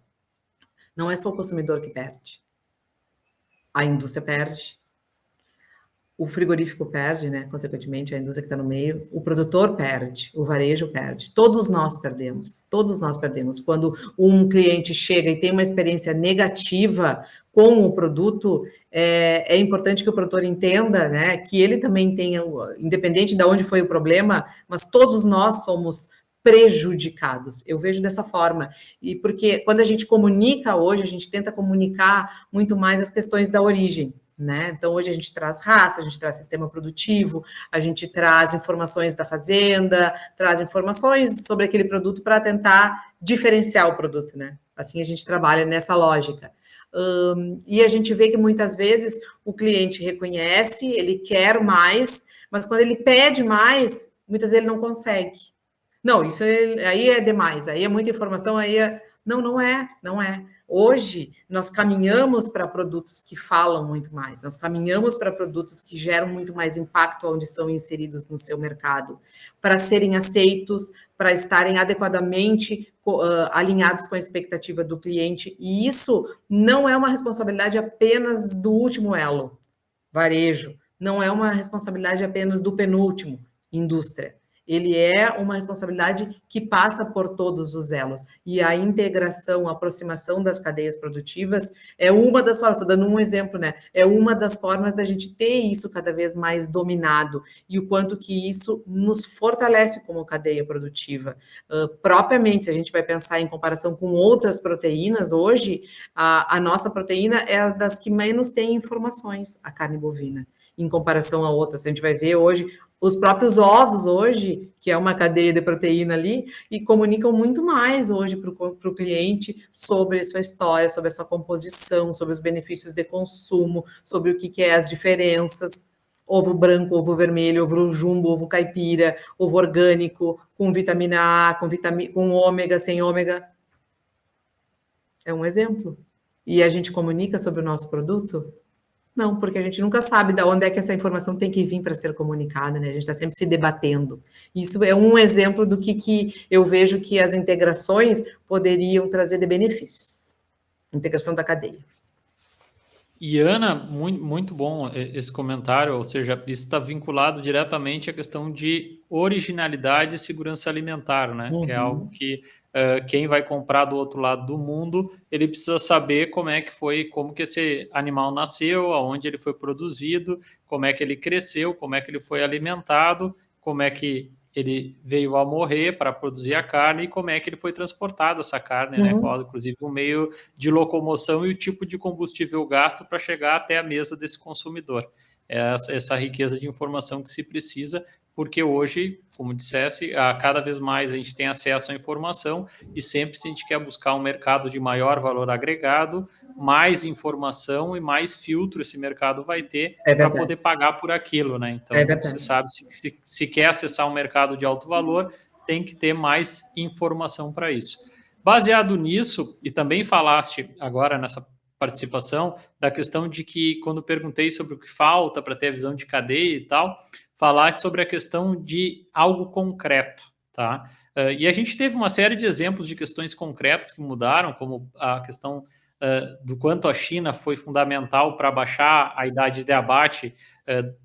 não é só o consumidor que perde. A indústria perde, o frigorífico perde, né? Consequentemente, a indústria que está no meio, o produtor perde, o varejo perde, todos nós perdemos. Quando um cliente chega e tem uma experiência negativa com o produto, é importante que o produtor entenda, né, que ele também tenha, independente de onde foi o problema, mas todos nós somos prejudicados. Eu vejo dessa forma. E porque quando a gente comunica hoje, a gente tenta comunicar muito mais as questões da origem, né? Então, hoje a gente traz raça, a gente traz sistema produtivo, a gente traz informações da fazenda, traz informações sobre aquele produto para tentar diferenciar o produto, né? Assim a gente trabalha nessa lógica. E a gente vê que muitas vezes o cliente reconhece, ele quer mais, mas quando ele pede mais, muitas vezes ele não consegue. Não, isso aí é demais, aí é muita informação, aí é... Não, não é. Hoje, nós caminhamos para produtos que falam muito mais, nós caminhamos para produtos que geram muito mais impacto onde são inseridos no seu mercado, para serem aceitos, para estarem adequadamente alinhados com a expectativa do cliente, e isso não é uma responsabilidade apenas do último elo, varejo, não é uma responsabilidade apenas do penúltimo, indústria. Ele é uma responsabilidade que passa por todos os elos. E a integração, a aproximação das cadeias produtivas é uma das formas, estou dando um exemplo, né? É uma das formas da gente ter isso cada vez mais dominado e o quanto que isso nos fortalece como cadeia produtiva. Propriamente, se a gente vai pensar em comparação com outras proteínas, hoje, a nossa proteína é a das que menos tem informações, a carne bovina, em comparação a outras. A gente vai ver hoje os próprios ovos hoje, que é uma cadeia de proteína ali, e comunicam muito mais hoje para o cliente sobre a sua história, sobre a sua composição, sobre os benefícios de consumo, sobre o que é as diferenças. Ovo branco, ovo vermelho, ovo jumbo, ovo caipira, ovo orgânico, com vitamina A, com ômega, sem ômega. É um exemplo. E a gente comunica sobre o nosso produto? Não, porque a gente nunca sabe de onde é que essa informação tem que vir para ser comunicada, né? A gente está sempre se debatendo. Isso é um exemplo do que eu vejo que as integrações poderiam trazer de benefícios. Integração da cadeia. E, Ana, muito bom esse comentário, ou seja, isso está vinculado diretamente à questão de originalidade e segurança alimentar, né? Que é algo que quem vai comprar do outro lado do mundo, ele precisa saber como é que foi, como que esse animal nasceu, aonde ele foi produzido, como é que ele cresceu, como é que ele foi alimentado, como é que ele veio a morrer para produzir a carne e como é que ele foi transportado essa carne, né? Qual, inclusive, o meio de locomoção e o tipo de combustível gasto para chegar até a mesa desse consumidor. É essa riqueza de informação que se precisa, porque hoje, como dissesse, cada vez mais a gente tem acesso à informação e sempre se a gente quer buscar um mercado de maior valor agregado, mais informação e mais filtro esse mercado vai ter para poder pagar por aquilo, né? Então, você sabe, se quer acessar um mercado de alto valor, tem que ter mais informação para isso. Baseado nisso, e também falaste agora nessa participação da questão de que, quando perguntei sobre o que falta para ter a visão de cadeia e tal, falaste sobre a questão de algo concreto, tá? E a gente teve uma série de exemplos de questões concretas que mudaram, como a questão do quanto a China foi fundamental para baixar a idade de abate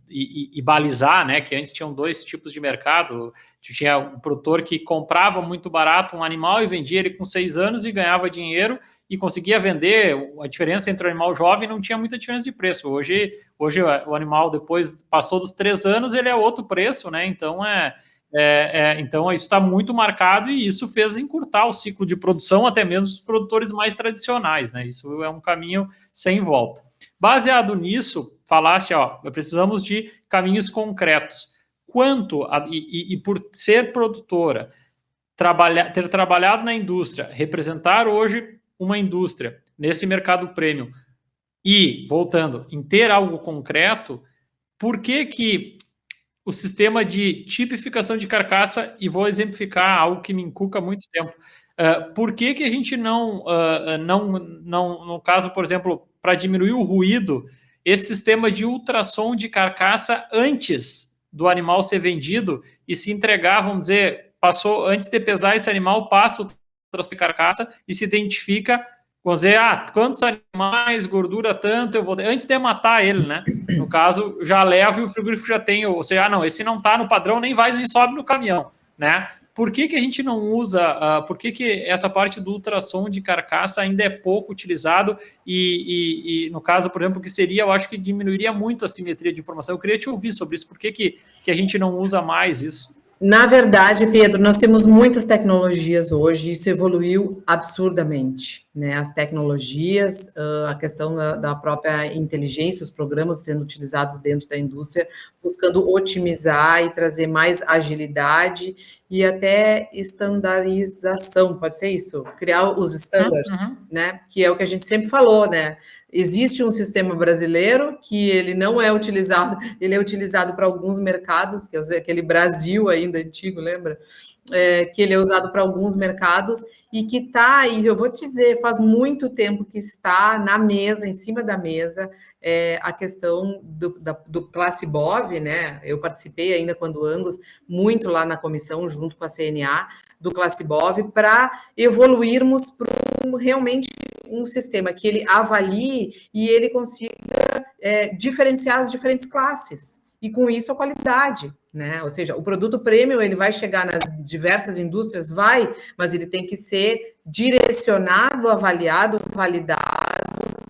e balizar, né? Que antes tinham dois tipos de mercado. Tinha um produtor que comprava muito barato um animal e vendia ele com 6 anos e ganhava dinheiro e conseguia vender. A diferença entre o animal jovem não tinha muita diferença de preço. Hoje o animal, depois passou dos 3 anos, ele é outro preço, né? Então então isso está muito marcado e isso fez encurtar o ciclo de produção até mesmo dos produtores mais tradicionais, né? Isso é um caminho sem volta. Baseado nisso, falaste, precisamos de caminhos concretos. E por ser produtora, ter trabalhado na indústria, representar hoje uma indústria nesse mercado premium e, voltando, em ter algo concreto, por que o sistema de tipificação de carcaça, e vou exemplificar algo que me encuca há muito tempo, por que a gente não, no caso, por exemplo, para diminuir o ruído, esse sistema de ultrassom de carcaça antes do animal ser vendido e se entregar, vamos dizer, passou, antes de pesar esse animal, passa o ultrassom de carcaça e se identifica, vamos dizer, quantos animais, gordura tanto, eu vou ter, antes de matar ele, né? No caso, já leva e o frigorífico já tem, ou seja, não, esse não está no padrão, nem sobe no caminhão, né? Por que a gente não usa, por que essa parte do ultrassom de carcaça ainda é pouco utilizado e no caso, por exemplo, que seria, eu acho que diminuiria muito a simetria de informação. Eu queria te ouvir sobre isso, por que a gente não usa mais isso? Na verdade, Pedro, nós temos muitas tecnologias hoje, isso evoluiu absurdamente, né? As tecnologias, a questão da própria inteligência, os programas sendo utilizados dentro da indústria, buscando otimizar e trazer mais agilidade e até estandarização, pode ser isso? Criar os standards, né? Que é o que a gente sempre falou, né? Existe um sistema brasileiro que ele não é utilizado, ele é utilizado para alguns mercados, que é aquele Brasil ainda antigo, lembra? Que ele é usado para alguns mercados e que está aí, eu vou te dizer, faz muito tempo que está na mesa, em cima da mesa, a questão do Classe BOV, né? Eu participei ainda quando Angus, muito lá na comissão, junto com a CNA, do Classe BOV, para evoluirmos para realmente um sistema que ele avalie e ele consiga diferenciar as diferentes classes. E com isso a qualidade, né? Ou seja, o produto premium ele vai chegar nas diversas indústrias, vai, mas ele tem que ser direcionado, avaliado, validado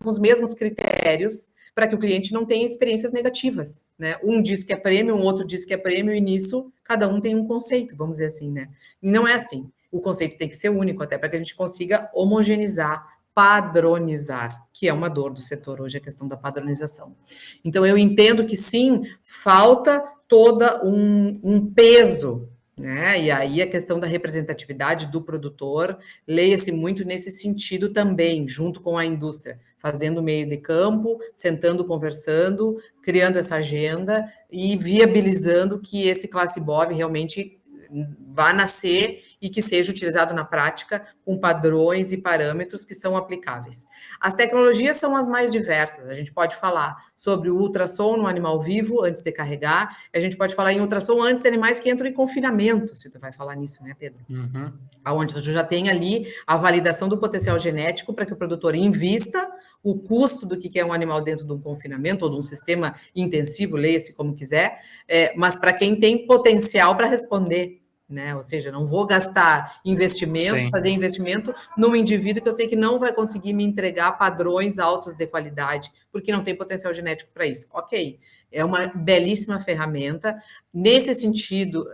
com os mesmos critérios para que o cliente não tenha experiências negativas, né? Um diz que é premium, outro diz que é premium e nisso cada um tem um conceito, vamos dizer assim, né? E não é assim. O conceito tem que ser único, até para que a gente consiga homogeneizar, padronizar, que é uma dor do setor hoje, a questão da padronização. Então, eu entendo que sim, falta toda um peso, né? E aí a questão da representatividade do produtor, leia-se muito nesse sentido também, junto com a indústria, fazendo meio de campo, sentando, conversando, criando essa agenda e viabilizando que esse Classe BOV realmente vá nascer e que seja utilizado na prática com padrões e parâmetros que são aplicáveis. As tecnologias são as mais diversas. A gente pode falar sobre o ultrassom no animal vivo antes de carregar, a gente pode falar em ultrassom antes de animais que entram em confinamento, se tu vai falar nisso, né, Pedro? Onde tu já tem ali a validação do potencial genético para que o produtor invista o custo do que é um animal dentro de um confinamento ou de um sistema intensivo, leia-se como quiser, mas para quem tem potencial para responder, né? Ou seja, não vou gastar investimento, sim, fazer investimento num indivíduo que eu sei que não vai conseguir me entregar padrões altos de qualidade, porque não tem potencial genético para isso. Ok, é uma belíssima ferramenta. Nesse sentido,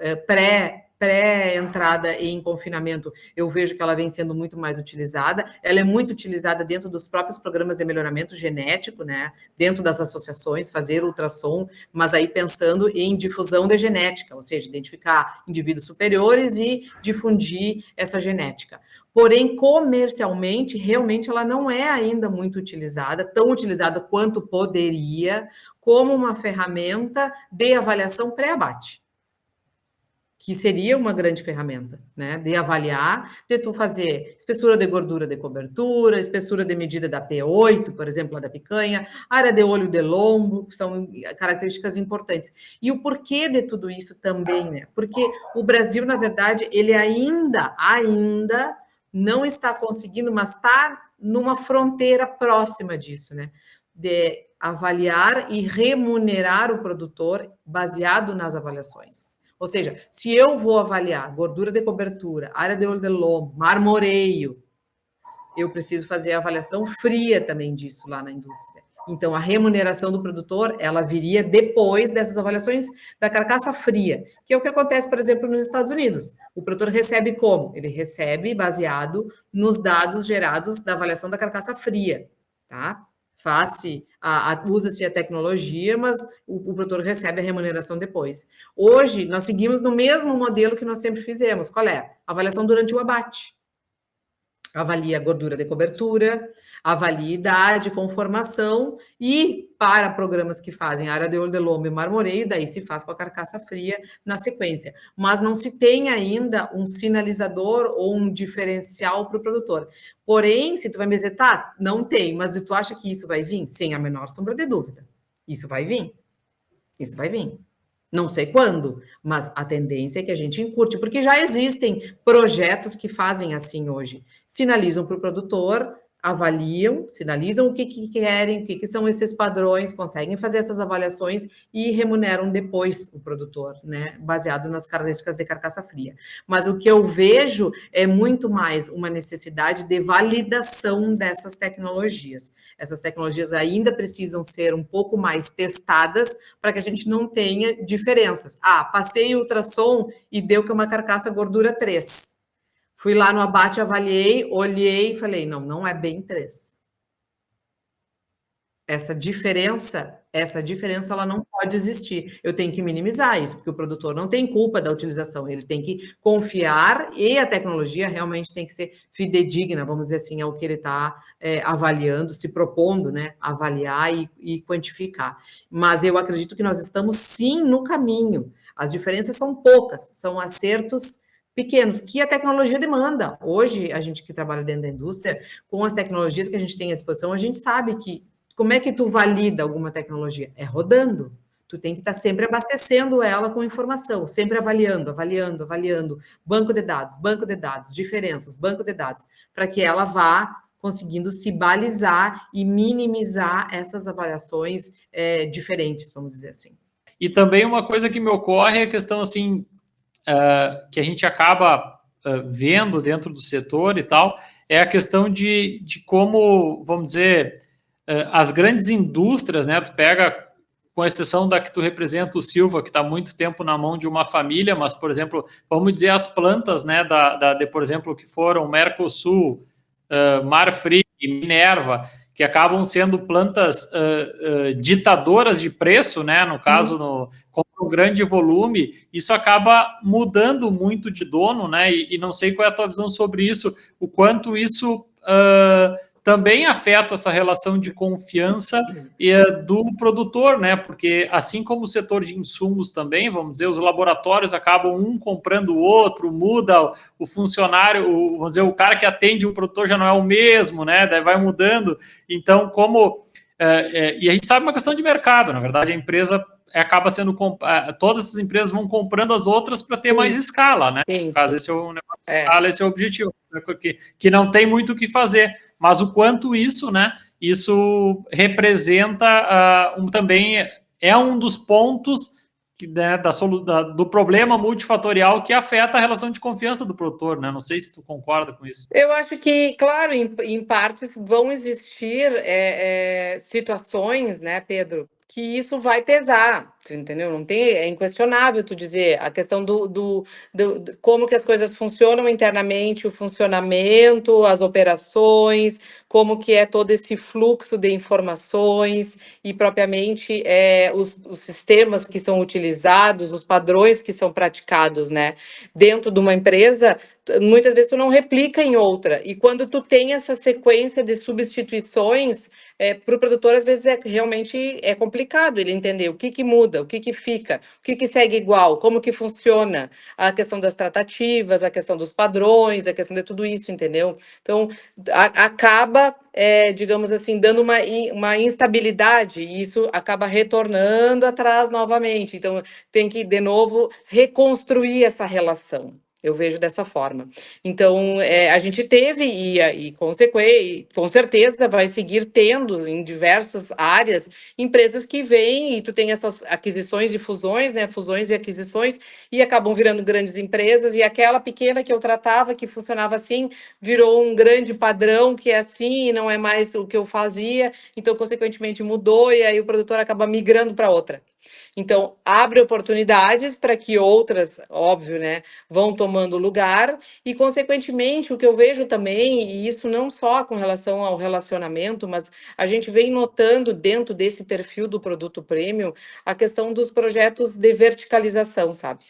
pré-entrada em confinamento, eu vejo que ela vem sendo muito mais utilizada. Ela é muito utilizada dentro dos próprios programas de melhoramento genético, né? Dentro das associações, fazer ultrassom, mas aí pensando em difusão de genética, ou seja, identificar indivíduos superiores e difundir essa genética. Porém, comercialmente, realmente ela não é ainda muito utilizada, tão utilizada quanto poderia, como uma ferramenta de avaliação pré-abate, que seria uma grande ferramenta, né, de avaliar, de tu fazer espessura de gordura de cobertura, espessura de medida da P8, por exemplo, a da picanha, área de olho de lombo, que são características importantes. E o porquê de tudo isso também, né, porque o Brasil, na verdade, ele ainda não está conseguindo, mas está numa fronteira próxima disso, né, de avaliar e remunerar o produtor baseado nas avaliações. Ou seja, se eu vou avaliar gordura de cobertura, área de olho de lombo, marmoreio, eu preciso fazer a avaliação fria também disso lá na indústria. Então, a remuneração do produtor, ela viria depois dessas avaliações da carcaça fria, que é o que acontece, por exemplo, nos Estados Unidos. O produtor recebe como? Ele recebe baseado nos dados gerados da avaliação da carcaça fria, tá? Usa-se a tecnologia, mas o produtor recebe a remuneração depois. Hoje, nós seguimos no mesmo modelo que nós sempre fizemos. Qual é? Avaliação durante o abate. Avalia a gordura de cobertura, avalia idade, conformação, e para programas que fazem área de olho de lombo e marmoreio, daí se faz com a carcaça fria na sequência. Mas não se tem ainda um sinalizador ou um diferencial para o produtor. Porém, se tu vai me dizer, tá, não tem, mas tu acha que isso vai vir? Sem a menor sombra de dúvida. Isso vai vir. Isso vai vir. Não sei quando, mas a tendência é que a gente encurte, porque já existem projetos que fazem assim hoje. Sinalizam para o produtor avaliam, sinalizam o que querem, o que são esses padrões, conseguem fazer essas avaliações e remuneram depois o produtor, né, baseado nas características de carcaça fria. Mas o que eu vejo é muito mais uma necessidade de validação dessas tecnologias. Essas tecnologias ainda precisam ser um pouco mais testadas para que a gente não tenha diferenças. Passei o ultrassom e deu que é uma carcaça gordura 3. Fui lá no abate, avaliei, olhei e falei, não é bem 3. Essa diferença ela não pode existir. Eu tenho que minimizar isso, porque o produtor não tem culpa da utilização, ele tem que confiar e a tecnologia realmente tem que ser fidedigna, vamos dizer assim, ao que ele está avaliando, se propondo, né, avaliar e quantificar. Mas eu acredito que nós estamos sim no caminho. As diferenças são poucas, são acertos pequenos, que a tecnologia demanda. Hoje, a gente que trabalha dentro da indústria, com as tecnologias que a gente tem à disposição, a gente sabe que como é que tu valida alguma tecnologia? É rodando. Tu tem que estar sempre abastecendo ela com informação, sempre avaliando. Banco de dados, diferenças, banco de dados, para que ela vá conseguindo se balizar e minimizar essas avaliações diferentes, vamos dizer assim. E também uma coisa que me ocorre é a questão, assim, que a gente acaba vendo dentro do setor e tal, é a questão de como, vamos dizer, as grandes indústrias, né, tu pega, com exceção da que tu representa, o Silva, que está muito tempo na mão de uma família, mas, por exemplo, vamos dizer as plantas, né, por exemplo, que foram Mercosul, Marfrig, Minerva, que acabam sendo plantas ditadoras de preço, né, no caso, com um grande volume, isso acaba mudando muito de dono, né, e não sei qual é a tua visão sobre isso, o quanto isso também afeta essa relação de confiança do produtor, né? Porque assim como o setor de insumos também, vamos dizer, os laboratórios acabam um comprando o outro, muda o funcionário, vamos dizer, o cara que atende o produtor já não é o mesmo, né? Daí vai mudando. Então, e a gente sabe uma questão de mercado, na verdade, a empresa acaba sendo, todas essas empresas vão comprando as outras para ter mais escala, né? Sim, no caso, esse é o negócio de escala, esse é o objetivo, né? que não tem muito o que fazer. Mas o quanto isso, né, isso representa também é um dos pontos que, né, do problema multifatorial que afeta a relação de confiança do produtor, né? Não sei se tu concorda com isso. Eu acho que, claro, em partes vão existir situações, né, Pedro, que isso vai pesar, entendeu? Não tem, é inquestionável tu dizer a questão do como que as coisas funcionam internamente, o funcionamento, as operações, como que é todo esse fluxo de informações e propriamente os sistemas que são utilizados, os padrões que são praticados, né, dentro de uma empresa. Muitas vezes tu não replica em outra, e quando tu tem essa sequência de substituições, para o produtor às vezes realmente é complicado ele entender o que muda, o que fica, o que segue igual, como que funciona a questão das tratativas, a questão dos padrões, a questão de tudo isso, entendeu? Então, acaba, digamos assim, dando uma instabilidade, e isso acaba retornando atrás novamente, então tem que, de novo, reconstruir essa relação. Eu vejo dessa forma. Então, a gente teve e com certeza vai seguir tendo em diversas áreas empresas que vêm e tu tem essas aquisições e fusões, né? Fusões e aquisições, e acabam virando grandes empresas, e aquela pequena que eu tratava, que funcionava assim, virou um grande padrão que é assim e não é mais o que eu fazia, então, consequentemente, mudou, e aí o produtor acaba migrando para outra. Então, abre oportunidades para que outras, óbvio, né, vão tomando lugar, e, consequentemente, o que eu vejo também, e isso não só com relação ao relacionamento, mas a gente vem notando dentro desse perfil do produto premium, a questão dos projetos de verticalização, sabe?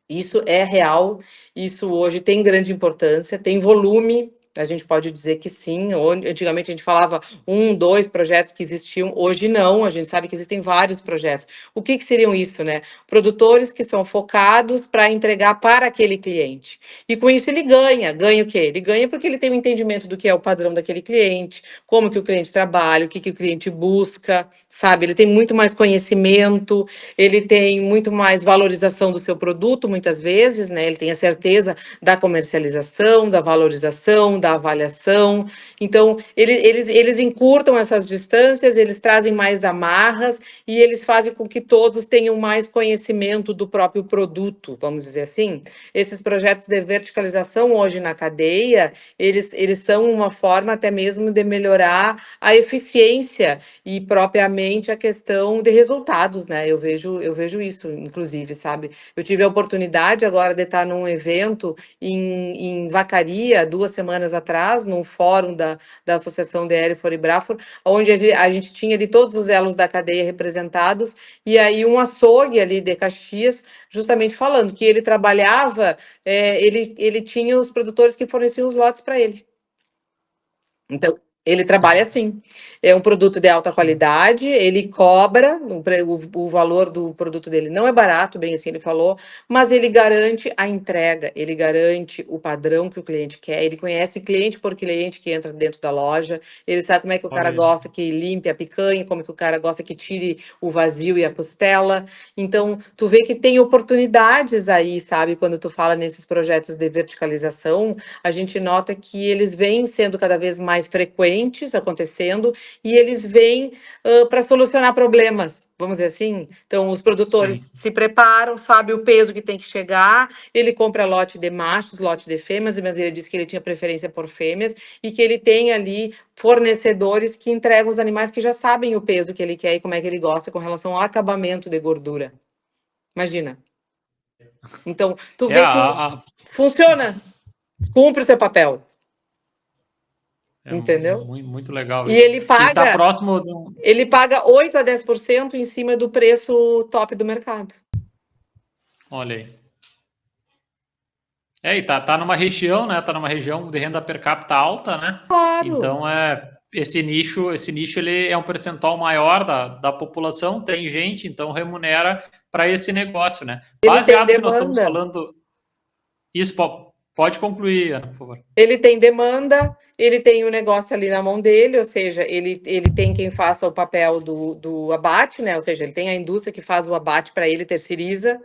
Isso é real, isso hoje tem grande importância, tem volume. A gente pode dizer que sim. Antigamente a gente falava 1, 2 projetos que existiam, hoje não, a gente sabe que existem vários projetos. O que seriam isso, né? Produtores que são focados para entregar para aquele cliente. E com isso ele ganha o quê? Ele ganha porque ele tem um entendimento do que é o padrão daquele cliente, como que o cliente trabalha, o que o cliente busca, sabe? Ele tem muito mais conhecimento, ele tem muito mais valorização do seu produto, muitas vezes, né? Ele tem a certeza da comercialização, da valorização, da avaliação. Então, eles encurtam essas distâncias, eles trazem mais amarras e eles fazem com que todos tenham mais conhecimento do próprio produto, vamos dizer assim. Esses projetos de verticalização hoje na cadeia, eles são uma forma até mesmo de melhorar a eficiência e propriamente a questão de resultados, né? Eu vejo isso, inclusive, sabe? Eu tive a oportunidade agora de estar num evento em Vacaria, 2 semanas atrás, num fórum da Associação de Erifor e Brafor, onde a gente tinha ali todos os elos da cadeia representados, e aí um açougue ali de Caxias, justamente falando que ele trabalhava, ele tinha os produtores que forneciam os lotes para ele. Então, ele trabalha assim. É um produto de alta qualidade, ele cobra, o valor do produto dele não é barato, bem assim ele falou, mas ele garante a entrega, ele garante o padrão que o cliente quer, ele conhece cliente por cliente que entra dentro da loja, ele sabe como é que o cara gosta que limpe a picanha, como é que o cara gosta que tire o vazio e a costela. Então, tu vê que tem oportunidades aí, sabe? Quando tu fala nesses projetos de verticalização, a gente nota que eles vêm sendo cada vez mais frequentes acontecendo e eles vêm para solucionar problemas, vamos dizer assim. Então, os produtores se preparam, sabe o peso que tem que chegar, ele compra lote de machos, lote de fêmeas, mas ele disse que ele tinha preferência por fêmeas e que ele tem ali fornecedores que entregam os animais que já sabem o peso que ele quer e como é que ele gosta com relação ao acabamento de gordura. Imagina. Então, tu vê que funciona, cumpre o seu papel. Entendeu? Muito legal. E ele paga, tá próximo do... ele paga 8 a 10% em cima do preço top do mercado. Olha aí. E tá numa região, né? Tá numa região de renda per capita alta, né? Claro. Então, esse nicho ele é um percentual maior da população, tem gente, então remunera para esse negócio, né? Baseado no que nós estamos falando... Isso, pode concluir, Ana, por favor. Ele tem demanda, ele tem o negócio ali na mão dele, ou seja, ele tem quem faça o papel do abate, né? Ou seja, ele tem a indústria que faz o abate para ele, terceiriza.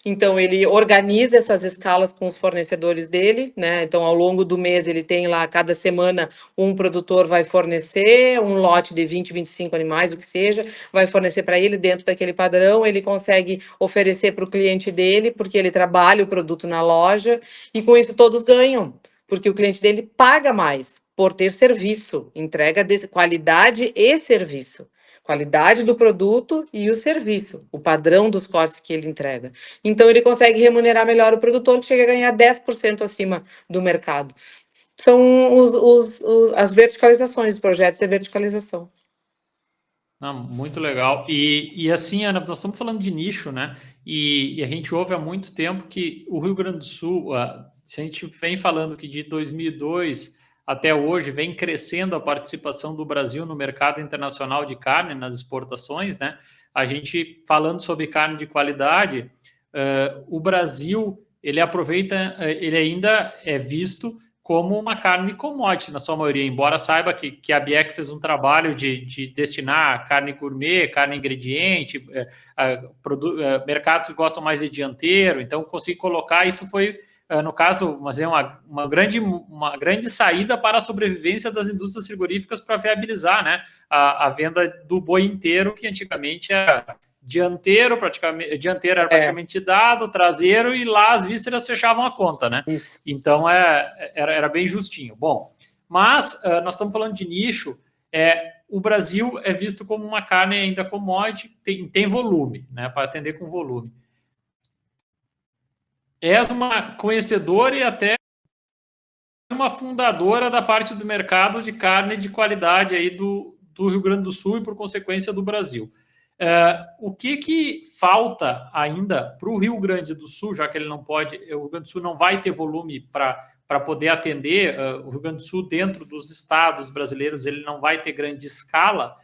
Então, ele organiza essas escalas com os fornecedores dele, né? Então, ao longo do mês, ele tem lá, cada semana, um produtor vai fornecer um lote de 20, 25 animais, o que seja, vai fornecer para ele dentro daquele padrão, ele consegue oferecer para o cliente dele, porque ele trabalha o produto na loja, e com isso todos ganham, porque o cliente dele paga mais por ter serviço, entrega de qualidade e serviço. Qualidade do produto e o serviço, o padrão dos cortes que ele entrega. Então, ele consegue remunerar melhor o produtor, que chega a ganhar 10% acima do mercado. São as verticalizações, os projetos de verticalização. Muito legal. E assim, Ana, nós estamos falando de nicho, né? E a gente ouve há muito tempo que o Rio Grande do Sul, se a gente vem falando que de 2002 até hoje vem crescendo a participação do Brasil no mercado internacional de carne, nas exportações, né? A gente falando sobre carne de qualidade, o Brasil, ele ainda é visto como uma carne commodity, na sua maioria, embora saiba que a BIEC fez um trabalho de destinar carne gourmet, carne ingrediente, mercados que gostam mais de dianteiro, então consegui colocar, isso foi, no caso, mas é uma grande saída para a sobrevivência das indústrias frigoríficas para viabilizar, né, a venda do boi inteiro, que antigamente era dianteiro era praticamente dado, traseiro, e lá as vísceras fechavam a conta, né? Isso. Então era bem justinho. Bom, mas nós estamos falando de nicho. O Brasil é visto como uma carne ainda commodity, tem volume, né? Para atender com volume. És uma conhecedora e até uma fundadora da parte do mercado de carne de qualidade aí do Rio Grande do Sul e, por consequência, do Brasil. O que falta ainda para o Rio Grande do Sul, já que ele não pode, o Rio Grande do Sul não vai ter volume para poder atender, o Rio Grande do Sul, dentro dos estados brasileiros, ele não vai ter grande escala.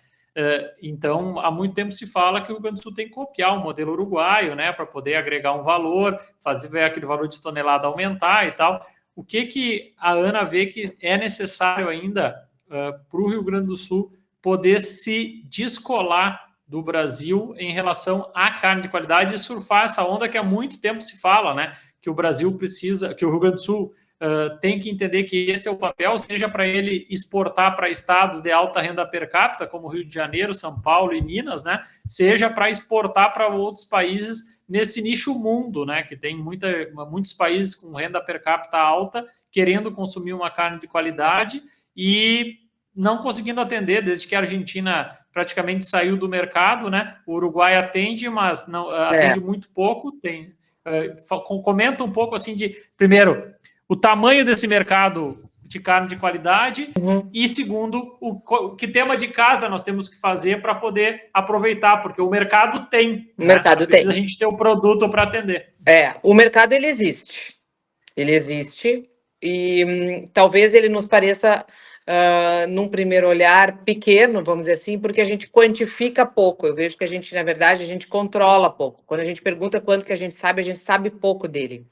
Então, há muito tempo se fala que o Rio Grande do Sul tem que copiar o modelo uruguaio, né, para poder agregar um valor, fazer aquele valor de tonelada aumentar e tal. O que a Ana vê que é necessário ainda para o Rio Grande do Sul poder se descolar do Brasil em relação à carne de qualidade e surfar essa onda que há muito tempo se fala, né? Que o Brasil precisa, que o Rio Grande do Sul tem que entender que esse é o papel, seja para ele exportar para estados de alta renda per capita, como Rio de Janeiro, São Paulo e Minas, né? Seja para exportar para outros países nesse nicho mundo, né? Que tem muitos países com renda per capita alta querendo consumir uma carne de qualidade e não conseguindo atender, desde que a Argentina praticamente saiu do mercado, né? O Uruguai atende, mas não atende muito pouco. Comenta um pouco assim de, primeiro, o tamanho desse mercado de carne de qualidade e, segundo, que tema de casa nós temos que fazer para poder aproveitar, porque o mercado tem. O mercado tem. Precisa a gente ter o produto para atender. O mercado ele existe. Ele existe e talvez ele nos pareça, num primeiro olhar, pequeno, vamos dizer assim, porque a gente quantifica pouco. Eu vejo que a gente, na verdade, a gente controla pouco. Quando a gente pergunta quanto que a gente sabe pouco dele.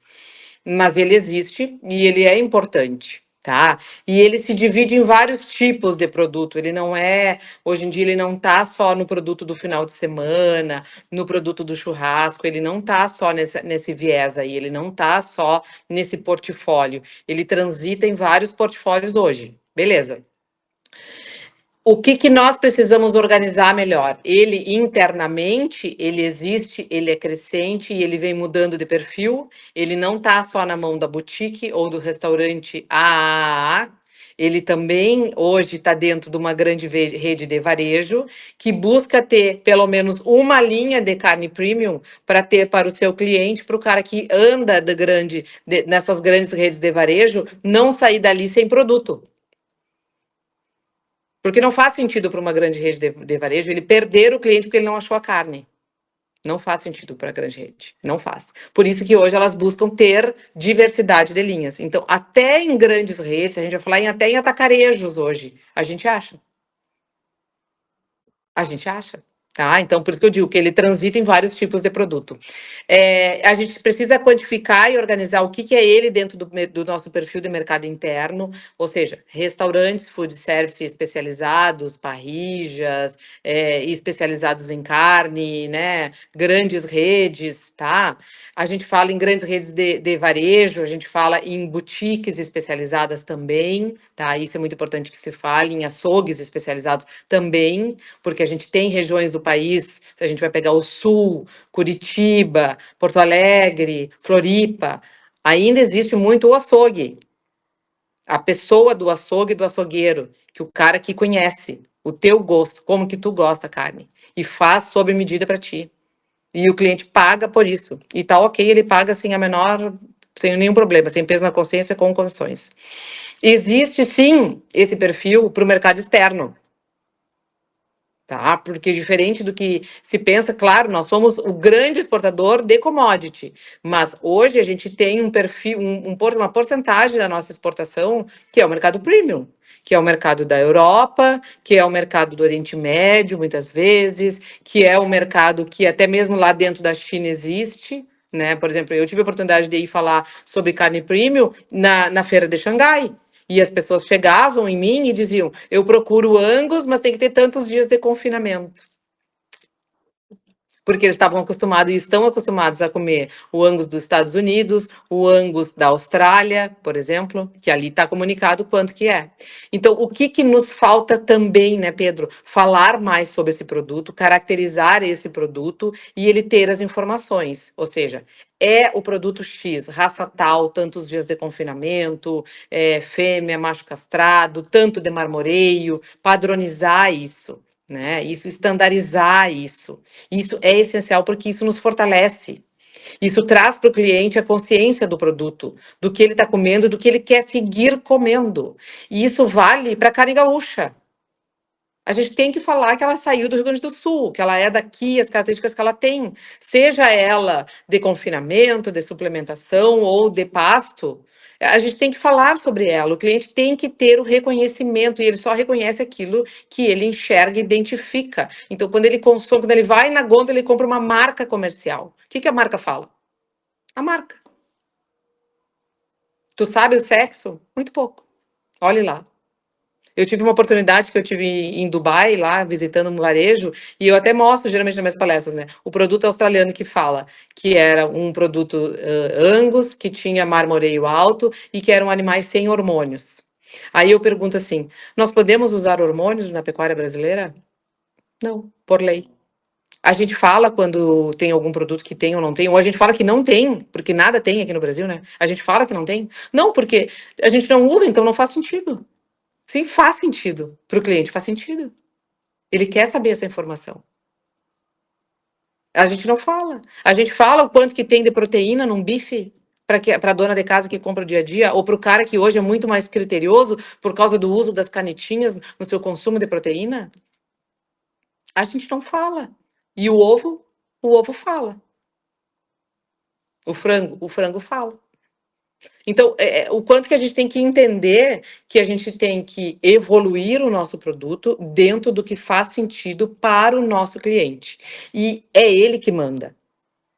Mas ele existe e ele é importante, tá? E ele se divide em vários tipos de produto. Ele não é, hoje em dia, ele não tá só no produto do final de semana, no produto do churrasco, ele não tá só nesse viés aí, ele não tá só nesse portfólio. Ele transita em vários portfólios hoje. Beleza. O que nós precisamos organizar melhor? Ele internamente, ele existe, ele é crescente e ele vem mudando de perfil. Ele não está só na mão da boutique ou do restaurante AAA. Ele também hoje está dentro de uma grande rede de varejo que busca ter pelo menos uma linha de carne premium para ter para o seu cliente, para o cara que anda nessas grandes redes de varejo, não sair dali sem produto. Porque não faz sentido para uma grande rede de varejo ele perder o cliente porque ele não achou a carne. Não faz sentido para a grande rede. Não faz. Por isso que hoje elas buscam ter diversidade de linhas. Então, até em grandes redes, a gente vai falar até em atacarejos hoje, a gente acha. A gente acha. Tá? Então, por isso que eu digo que ele transita em vários tipos de produto. A gente precisa quantificar e organizar o que é ele dentro do nosso perfil de mercado interno, ou seja, restaurantes, food service especializados, parrijas, especializados em carne, né? Grandes redes, tá? A gente fala em grandes redes de varejo, a gente fala em boutiques especializadas também, tá? Isso é muito importante que se fale, em açougues especializados também, porque a gente tem regiões do país, se a gente vai pegar o Sul, Curitiba, Porto Alegre, Floripa, ainda existe muito o açougue. A pessoa do açougue e do açougueiro, que o cara que conhece o teu gosto, como que tu gosta carne, e faz sob medida para ti. E o cliente paga por isso. E tá ok, ele paga sem nenhum problema, sem peso na consciência, com condições. Existe sim esse perfil para o mercado externo. Tá? Porque diferente do que se pensa, claro, nós somos o grande exportador de commodity, mas hoje a gente tem um perfil, uma porcentagem da nossa exportação que é o mercado premium, que é o mercado da Europa, que é o mercado do Oriente Médio, muitas vezes, que é o mercado que até mesmo lá dentro da China existe, né? Por exemplo, eu tive a oportunidade de ir falar sobre carne premium na feira de Xangai. E as pessoas chegavam em mim e diziam, eu procuro Angus, mas tem que ter tantos dias de confinamento. Porque eles estavam acostumados e estão acostumados a comer o Angus dos Estados Unidos, o Angus da Austrália, por exemplo, que ali está comunicado quanto que é. Então, o que nos falta também, né, Pedro? Falar mais sobre esse produto, caracterizar esse produto e ele ter as informações. Ou seja, é o produto X, raça tal, tantos dias de confinamento, fêmea, macho castrado, tanto de marmoreio, padronizar isso. Né? Isso, estandarizar isso. Isso é essencial porque isso nos fortalece. Isso traz para o cliente a consciência do produto, do que ele está comendo, do que ele quer seguir comendo. E isso vale para a carne gaúcha. A gente tem que falar que ela saiu do Rio Grande do Sul, que ela é daqui, as características que ela tem. Seja ela de confinamento, de suplementação ou de pasto, a gente tem que falar sobre ela. O cliente tem que ter o reconhecimento e ele só reconhece aquilo que ele enxerga e identifica. Então, quando ele consome, quando ele vai na gôndola, ele compra uma marca comercial. O que a marca fala? A marca. Tu sabe o sexo? Muito pouco. Olhe lá. Eu tive uma oportunidade que eu tive em Dubai, lá, visitando um varejo, e eu até mostro, geralmente, nas minhas palestras, né? O produto australiano que fala que era um produto Angus, que tinha marmoreio alto e que eram animais sem hormônios. Aí eu pergunto assim, nós podemos usar hormônios na pecuária brasileira? Não, por lei. A gente fala quando tem algum produto que tem ou não tem, ou a gente fala que não tem, porque nada tem aqui no Brasil, né? A gente fala que não tem. Não, porque a gente não usa, então não faz sentido. Sim, faz sentido. Para o cliente faz sentido. Ele quer saber essa informação. A gente não fala. A gente fala o quanto que tem de proteína num bife para a dona de casa que compra o dia a dia, ou para o cara que hoje é muito mais criterioso por causa do uso das canetinhas no seu consumo de proteína. A gente não fala. E o ovo fala. O frango fala. Então, o quanto que a gente tem que entender que a gente tem que evoluir o nosso produto dentro do que faz sentido para o nosso cliente. E é ele que manda.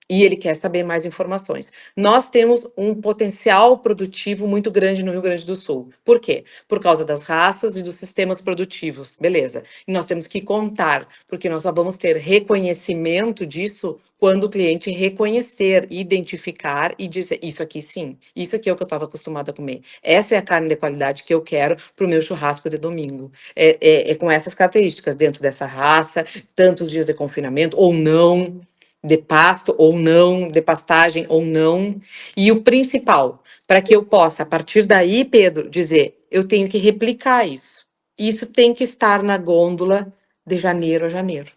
E ele quer saber mais informações. Nós temos um potencial produtivo muito grande no Rio Grande do Sul. Por quê? Por causa das raças e dos sistemas produtivos. Beleza. E nós temos que contar, porque nós só vamos ter reconhecimento disso quando o cliente reconhecer, identificar e dizer, isso aqui sim, isso aqui é o que eu estava acostumado a comer. Essa é a carne de qualidade que eu quero para o meu churrasco de domingo. É com essas características, dentro dessa raça, tantos dias de confinamento, ou não, de pasto ou não, de pastagem ou não. E o principal, para que eu possa, a partir daí, Pedro, dizer, eu tenho que replicar isso. Isso tem que estar na gôndola de janeiro a janeiro.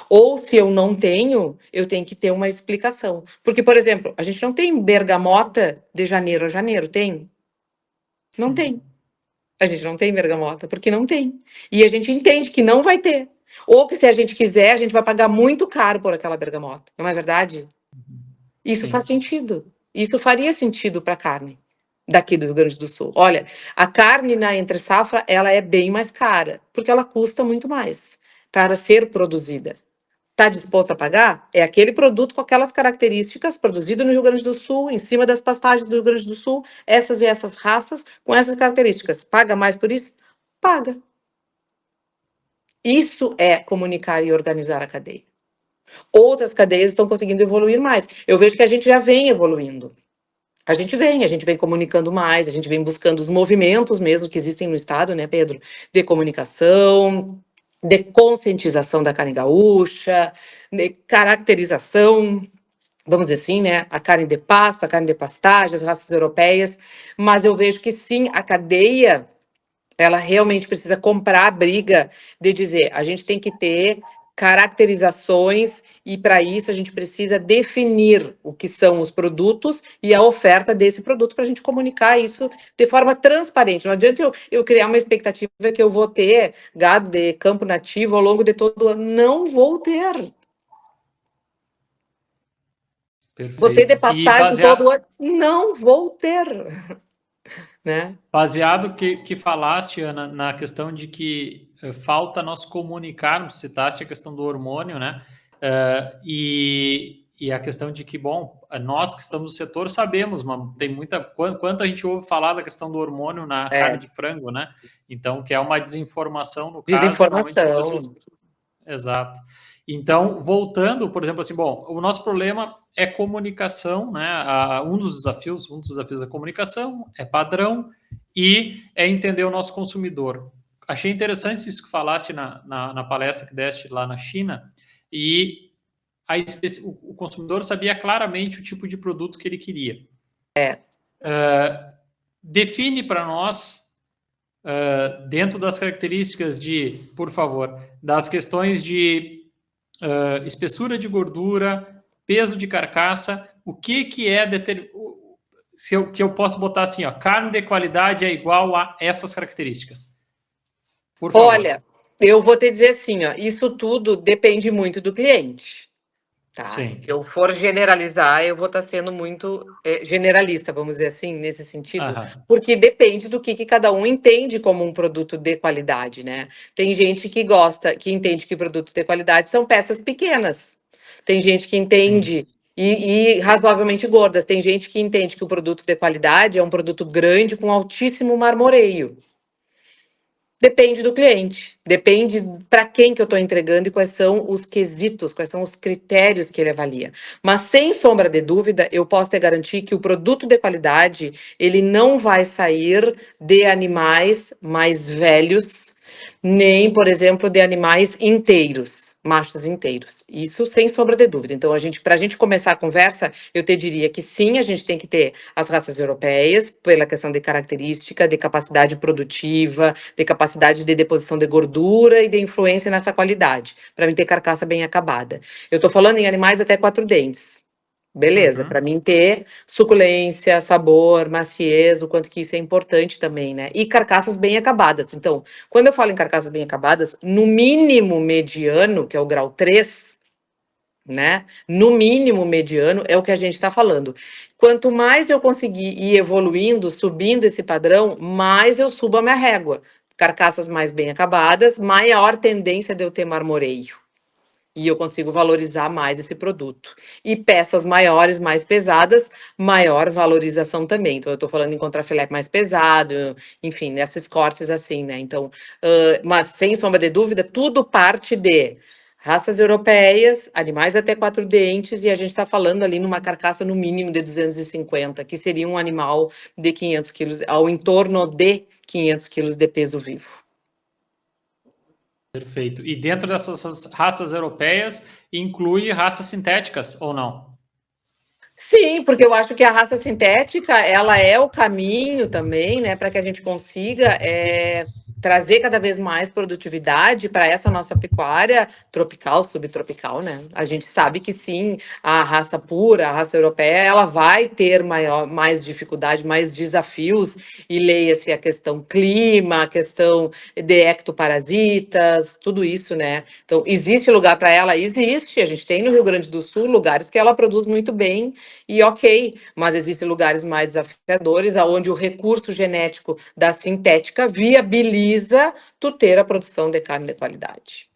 Ou se eu não tenho, eu tenho que ter uma explicação. Porque, por exemplo, a gente não tem bergamota de janeiro a janeiro, tem? Não tem. A gente não tem bergamota, porque não tem. E a gente entende que não vai ter. Ou que se a gente quiser, a gente vai pagar muito caro por aquela bergamota. Não é verdade? Isso Sim. faz sentido. Isso faria sentido para a carne daqui do Rio Grande do Sul. Olha, a carne na entre safra, ela é bem mais cara, porque ela custa muito mais para ser produzida. Está disposto a pagar? É aquele produto com aquelas características, produzido no Rio Grande do Sul, em cima das pastagens do Rio Grande do Sul, essas e essas raças, com essas características. Paga mais por isso? Paga. Isso é comunicar e organizar a cadeia. Outras cadeias estão conseguindo evoluir mais. Eu vejo que a gente já vem evoluindo. A gente vem comunicando mais, a gente vem buscando os movimentos mesmo que existem no Estado, né, Pedro? De comunicação, de conscientização da carne gaúcha, de caracterização, vamos dizer assim, né? A carne de pasto, a carne de pastagem, as raças europeias. Mas eu vejo que sim, a cadeia, ela realmente precisa comprar a briga de dizer, a gente tem que ter caracterizações e para isso a gente precisa definir o que são os produtos e a oferta desse produto para a gente comunicar isso de forma transparente. Não adianta eu criar uma expectativa que eu vou ter gado de campo nativo ao longo de todo o ano. Não vou ter. Perfeito. Vou ter de pastagem todo o ano. Não vou ter. Né? Baseado que falaste, Ana, na questão de que falta nós comunicarmos, citaste a questão do hormônio, né? E a questão de que, bom, nós que estamos no setor sabemos, mas tem muita... Quanto a gente ouve falar da questão do hormônio na carne de frango, né? Então, que é uma desinformação no caso. Desinformação. Exato. Então, voltando, por exemplo, assim, bom, o nosso problema é comunicação, né? Um dos desafios da comunicação é padrão e é entender o nosso consumidor. Achei interessante isso que falaste na palestra que deste lá na China, e o consumidor sabia claramente o tipo de produto que ele queria. Define para nós, dentro das características de, por favor, das questões de espessura de gordura, peso de carcaça, o que é que eu posso botar assim, ó, carne de qualidade é igual a essas características. Por favor. Olha, eu vou te dizer assim, ó, isso tudo depende muito do cliente. Tá? Se eu for generalizar, eu vou estar sendo muito generalista, vamos dizer assim, nesse sentido, porque depende do que cada um entende como um produto de qualidade, né? Tem gente que gosta, que entende que produto de qualidade são peças pequenas. Tem gente que entende e razoavelmente gordas. Tem gente que entende que o produto de qualidade é um produto grande com altíssimo marmoreio. Depende do cliente, depende para quem que eu estou entregando e quais são os quesitos, quais são os critérios que ele avalia. Mas sem sombra de dúvida, eu posso te garantir que o produto de qualidade, ele não vai sair de animais mais velhos, nem, por exemplo, de animais inteiros, machos inteiros. Isso sem sombra de dúvida. Então, para a gente começar a conversa, eu te diria que sim, a gente tem que ter as raças europeias, pela questão de característica, de capacidade produtiva, de capacidade de deposição de gordura e de influência nessa qualidade, para mim ter carcaça bem acabada. Eu estou falando em animais até 4 dentes. Beleza, para mim ter suculência, sabor, maciez, o quanto que isso é importante também, né? E carcaças bem acabadas. Então, quando eu falo em carcaças bem acabadas, no mínimo mediano, que é o grau 3, né? No mínimo mediano é o que a gente está falando. Quanto mais eu conseguir ir evoluindo, subindo esse padrão, mais eu subo a minha régua. Carcaças mais bem acabadas, maior tendência de eu ter marmoreio. E eu consigo valorizar mais esse produto. E peças maiores, mais pesadas, maior valorização também. Então, eu estou falando em contrafilé mais pesado, enfim, nesses cortes assim, né? Então, mas sem sombra de dúvida, tudo parte de raças europeias, animais até 4 dentes, e a gente está falando ali numa carcaça no mínimo de 250, que seria um animal de 500 quilos, ao entorno de 500 quilos de peso vivo. Perfeito. E dentro dessas raças europeias, inclui raças sintéticas ou não? Sim, porque eu acho que a raça sintética, ela é o caminho também, né, para que a gente consiga trazer cada vez mais produtividade para essa nossa pecuária tropical, subtropical, né? A gente sabe que sim, a raça pura, a raça europeia, ela vai ter mais dificuldade, mais desafios, e leia-se a questão clima, a questão de ectoparasitas, tudo isso, né? Então, existe lugar para ela? Existe. A gente tem no Rio Grande do Sul lugares que ela produz muito bem, e ok, mas existem lugares mais desafiadores, onde o recurso genético da sintética viabiliza tu ter a produção de carne de qualidade.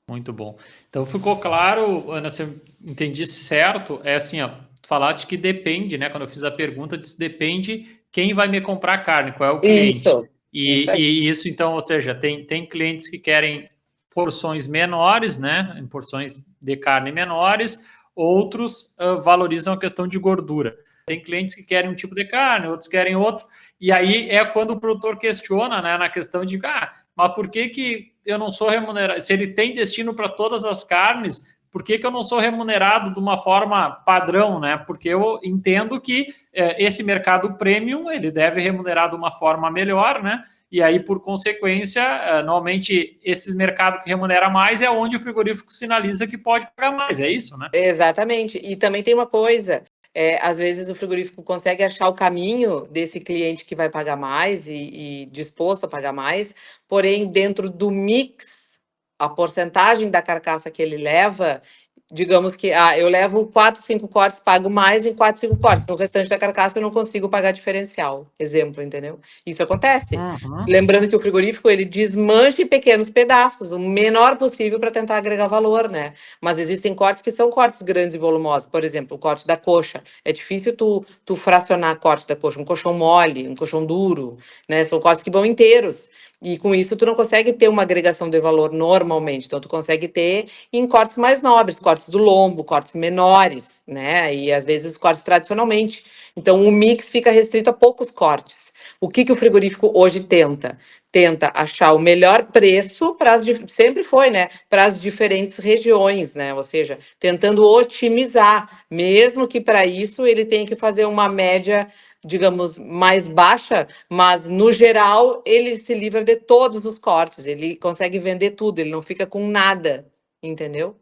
Muito bom. Então ficou claro, Ana, se eu entendi certo, é assim, ó, tu falaste que depende, né? Quando eu fiz a pergunta, disse depende quem vai me comprar carne, qual é o cliente. Isso. E isso, então, ou seja, tem clientes que querem porções menores, né? Em porções de carne menores, outros valorizam a questão de gordura. Tem clientes que querem um tipo de carne, outros querem outro, e aí é quando o produtor questiona, né, na questão de, mas por que eu não sou remunerado? Se ele tem destino para todas as carnes, por que eu não sou remunerado de uma forma padrão, né? Porque eu entendo que esse mercado premium, ele deve remunerar de uma forma melhor, né? E aí, por consequência, normalmente, esse mercado que remunera mais é onde o frigorífico sinaliza que pode pagar mais, é isso, né? Exatamente. E também tem uma coisa, às vezes o frigorífico consegue achar o caminho desse cliente que vai pagar mais e disposto a pagar mais, porém, dentro do mix, a porcentagem da carcaça que ele leva, digamos que eu levo 4, 5 cortes, pago mais em 4, 5 cortes. No restante da carcaça eu não consigo pagar diferencial. Exemplo, entendeu? Isso acontece. Lembrando que o frigorífico, ele desmancha em pequenos pedaços, o menor possível para tentar agregar valor, né? Mas existem cortes que são cortes grandes e volumosos. Por exemplo, o corte da coxa. É difícil tu fracionar corte da coxa. Um colchão mole, um colchão duro, né? São cortes que vão inteiros. E com isso tu não consegue ter uma agregação de valor normalmente. Então tu consegue ter em cortes mais nobres, cortes do lombo, cortes menores, né? E às vezes cortes tradicionalmente. Então o mix fica restrito a poucos cortes. O que o frigorífico hoje tenta? Tenta achar o melhor preço para sempre foi, né? Para as diferentes regiões, né? Ou seja, tentando otimizar, mesmo que para isso ele tenha que fazer uma média, digamos, mais baixa, mas no geral ele se livra de todos os cortes, ele consegue vender tudo, ele não fica com nada, entendeu?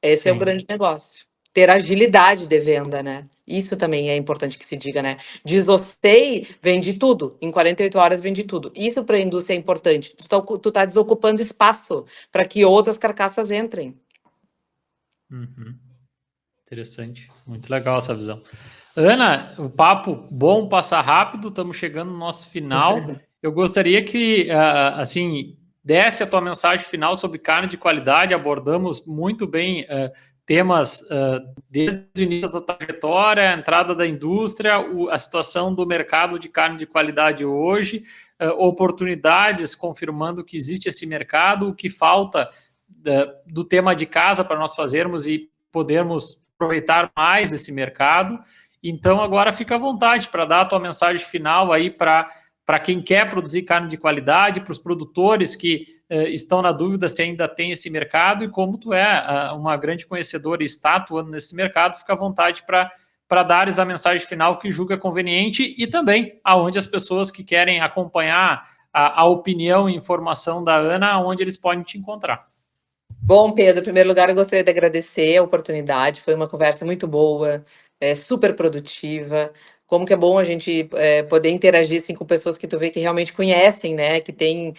Esse é o grande negócio. Ter agilidade de venda, né? Isso também é importante que se diga, né? Desossei, vendi tudo. Em 48 horas vendi tudo. Isso para a indústria é importante. Tu tá desocupando espaço para que outras carcaças entrem. Interessante. Muito legal essa visão. Ana, o papo bom, passar rápido, estamos chegando no nosso final. Eu gostaria que, assim, desse a tua mensagem final sobre carne de qualidade. Abordamos muito bem temas desde o início da trajetória, a entrada da indústria, a situação do mercado de carne de qualidade hoje, oportunidades confirmando que existe esse mercado, o que falta do tema de casa para nós fazermos e podermos aproveitar mais esse mercado. Então, agora fica à vontade para dar a tua mensagem final aí para quem quer produzir carne de qualidade, para os produtores que estão na dúvida se ainda tem esse mercado, e como tu é uma grande conhecedora e está atuando nesse mercado, fica à vontade para dares a mensagem final que julga conveniente, e também aonde as pessoas que querem acompanhar a opinião e informação da Ana, aonde eles podem te encontrar. Bom, Pedro, em primeiro lugar, eu gostaria de agradecer a oportunidade, foi uma conversa muito boa, super produtiva. Como que é bom a gente poder interagir assim, com pessoas que tu vê que realmente conhecem, né? Que têm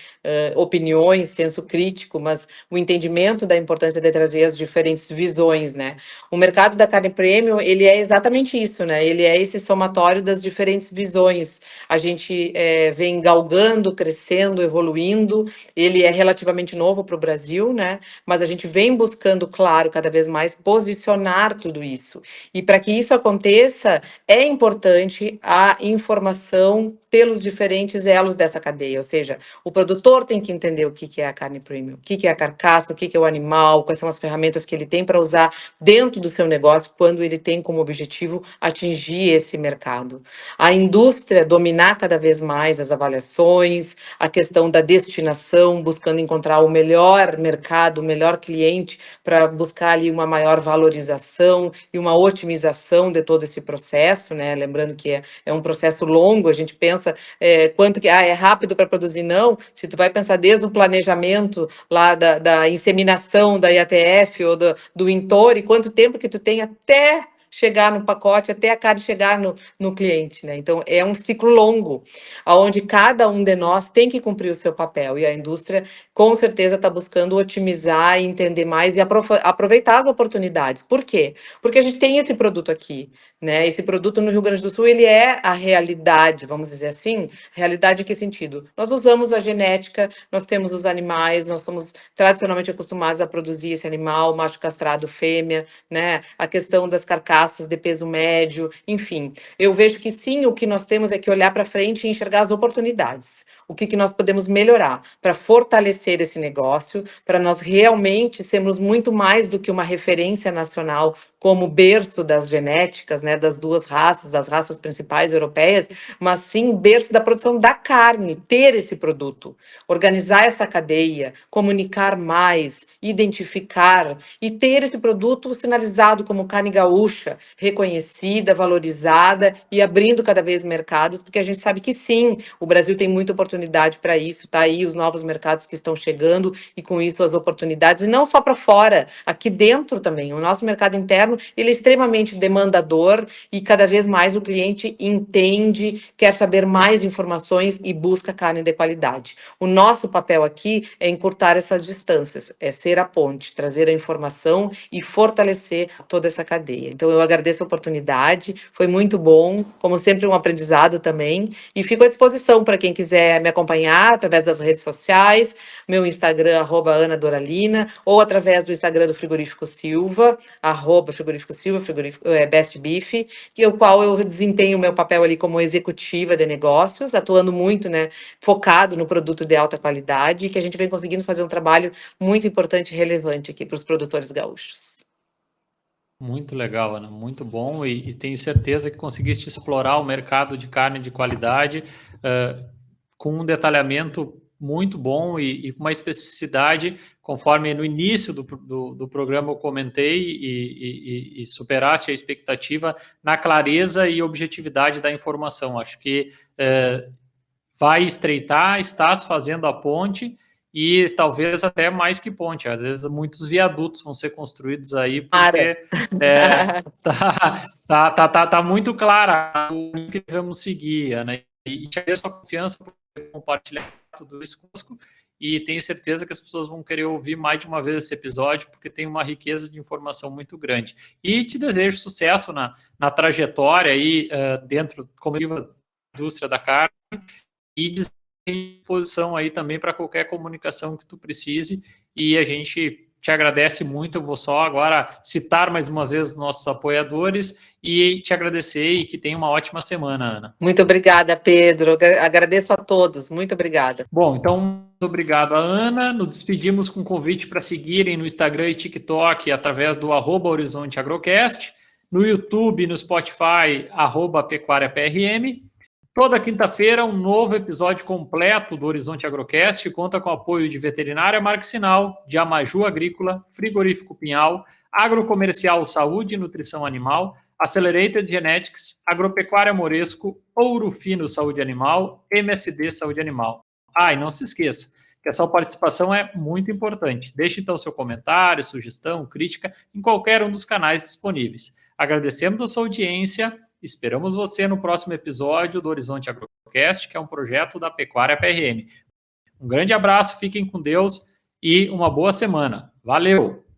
opiniões, senso crítico, mas o entendimento da importância de trazer as diferentes visões, né? O mercado da carne premium, ele é exatamente isso, né? Ele é esse somatório das diferentes visões. A gente vem galgando, crescendo, evoluindo. Ele é relativamente novo para o Brasil, né? Mas a gente vem buscando, claro, cada vez mais posicionar tudo isso. E para que isso aconteça, é importante a informação pelos diferentes elos dessa cadeia, ou seja, o produtor tem que entender o que é a carne premium, o que é a carcaça, o que é o animal, quais são as ferramentas que ele tem para usar dentro do seu negócio quando ele tem como objetivo atingir esse mercado. A indústria dominar cada vez mais as avaliações, a questão da destinação, buscando encontrar o melhor mercado, o melhor cliente para buscar ali uma maior valorização e uma otimização de todo esse processo, né? Lembrando que é um processo longo, a gente pensa quanto que é rápido para produzir, não. Se tu vai pensar desde o planejamento lá da inseminação da IATF ou do Intore, quanto tempo que tu tem até chegar no pacote, até a carne chegar no cliente, né? Então, é um ciclo longo, onde cada um de nós tem que cumprir o seu papel, e a indústria, com certeza, está buscando otimizar e entender mais e aproveitar as oportunidades. Por quê? Porque a gente tem esse produto aqui, né? Esse produto no Rio Grande do Sul, ele é a realidade, vamos dizer assim. Realidade em que sentido? Nós usamos a genética, nós temos os animais, nós somos tradicionalmente acostumados a produzir esse animal, macho castrado, fêmea, né? A questão das carcaças de peso médio, enfim. Eu vejo que sim, o que nós temos é que olhar para frente e enxergar as oportunidades. O que nós podemos melhorar para fortalecer esse negócio, para nós realmente sermos muito mais do que uma referência nacional como berço das genéticas, né, das duas raças, das raças principais europeias, mas sim berço da produção da carne, ter esse produto, organizar essa cadeia, comunicar mais, identificar e ter esse produto sinalizado como carne gaúcha, reconhecida, valorizada e abrindo cada vez mercados, porque a gente sabe que sim, o Brasil tem muita oportunidade para isso, tá aí os novos mercados que estão chegando e com isso as oportunidades, e não só para fora, aqui dentro também. O nosso mercado interno, ele é extremamente demandador e cada vez mais o cliente entende, quer saber mais informações e busca carne de qualidade. O nosso papel aqui é encurtar essas distâncias, é ser a ponte, trazer a informação e fortalecer toda essa cadeia. Então eu agradeço a oportunidade, foi muito bom, como sempre um aprendizado também, e fico à disposição para quem quiser me acompanhar através das redes sociais, meu Instagram, @AnaDoralina, ou através do Instagram do Frigorífico Silva, @Frigorífico Silva, Best Beef, o qual eu desempenho o meu papel ali como executiva de negócios, atuando muito, né, focado no produto de alta qualidade, que a gente vem conseguindo fazer um trabalho muito importante e relevante aqui para os produtores gaúchos. Muito legal, Ana, muito bom, e tenho certeza que conseguiste explorar o mercado de carne de qualidade com um detalhamento muito bom e com uma especificidade, conforme no início do programa eu comentei, e superaste a expectativa na clareza e objetividade da informação. Acho que vai estreitar, estás fazendo a ponte, e talvez até mais que ponte. Às vezes muitos viadutos vão ser construídos aí, porque tá muito clara o que devemos seguir, né? E te agradeço a confiança por compartilhar tudo isso conosco, e tenho certeza que as pessoas vão querer ouvir mais de uma vez esse episódio, porque tem uma riqueza de informação muito grande. E te desejo sucesso na trajetória aí dentro como indústria da carne, e disposição aí também para qualquer comunicação que tu precise, e a gente te agradece muito. Eu vou só agora citar mais uma vez os nossos apoiadores e te agradecer e que tenha uma ótima semana, Ana. Muito obrigada, Pedro. Agradeço a todos. Muito obrigada. Bom, então, muito obrigado a Ana. Nos despedimos com um convite para seguirem no Instagram e TikTok através do @HorizonteAgrocast, no YouTube e no Spotify, @PecuáriaPRM. Toda quinta-feira, um novo episódio completo do Horizonte Agrocast conta com o apoio de Veterinária Marxinal, de Amaju Agrícola, Frigorífico Pinhal, Agrocomercial Saúde e Nutrição Animal, Accelerated Genetics, Agropecuária Moresco, Ouro Fino Saúde Animal, MSD Saúde Animal. E não se esqueça que a sua participação é muito importante. Deixe então seu comentário, sugestão, crítica em qualquer um dos canais disponíveis. Agradecemos a sua audiência. Esperamos você no próximo episódio do Horizonte Agrocast, que é um projeto da Pecuária PRM. Um grande abraço, fiquem com Deus e uma boa semana. Valeu!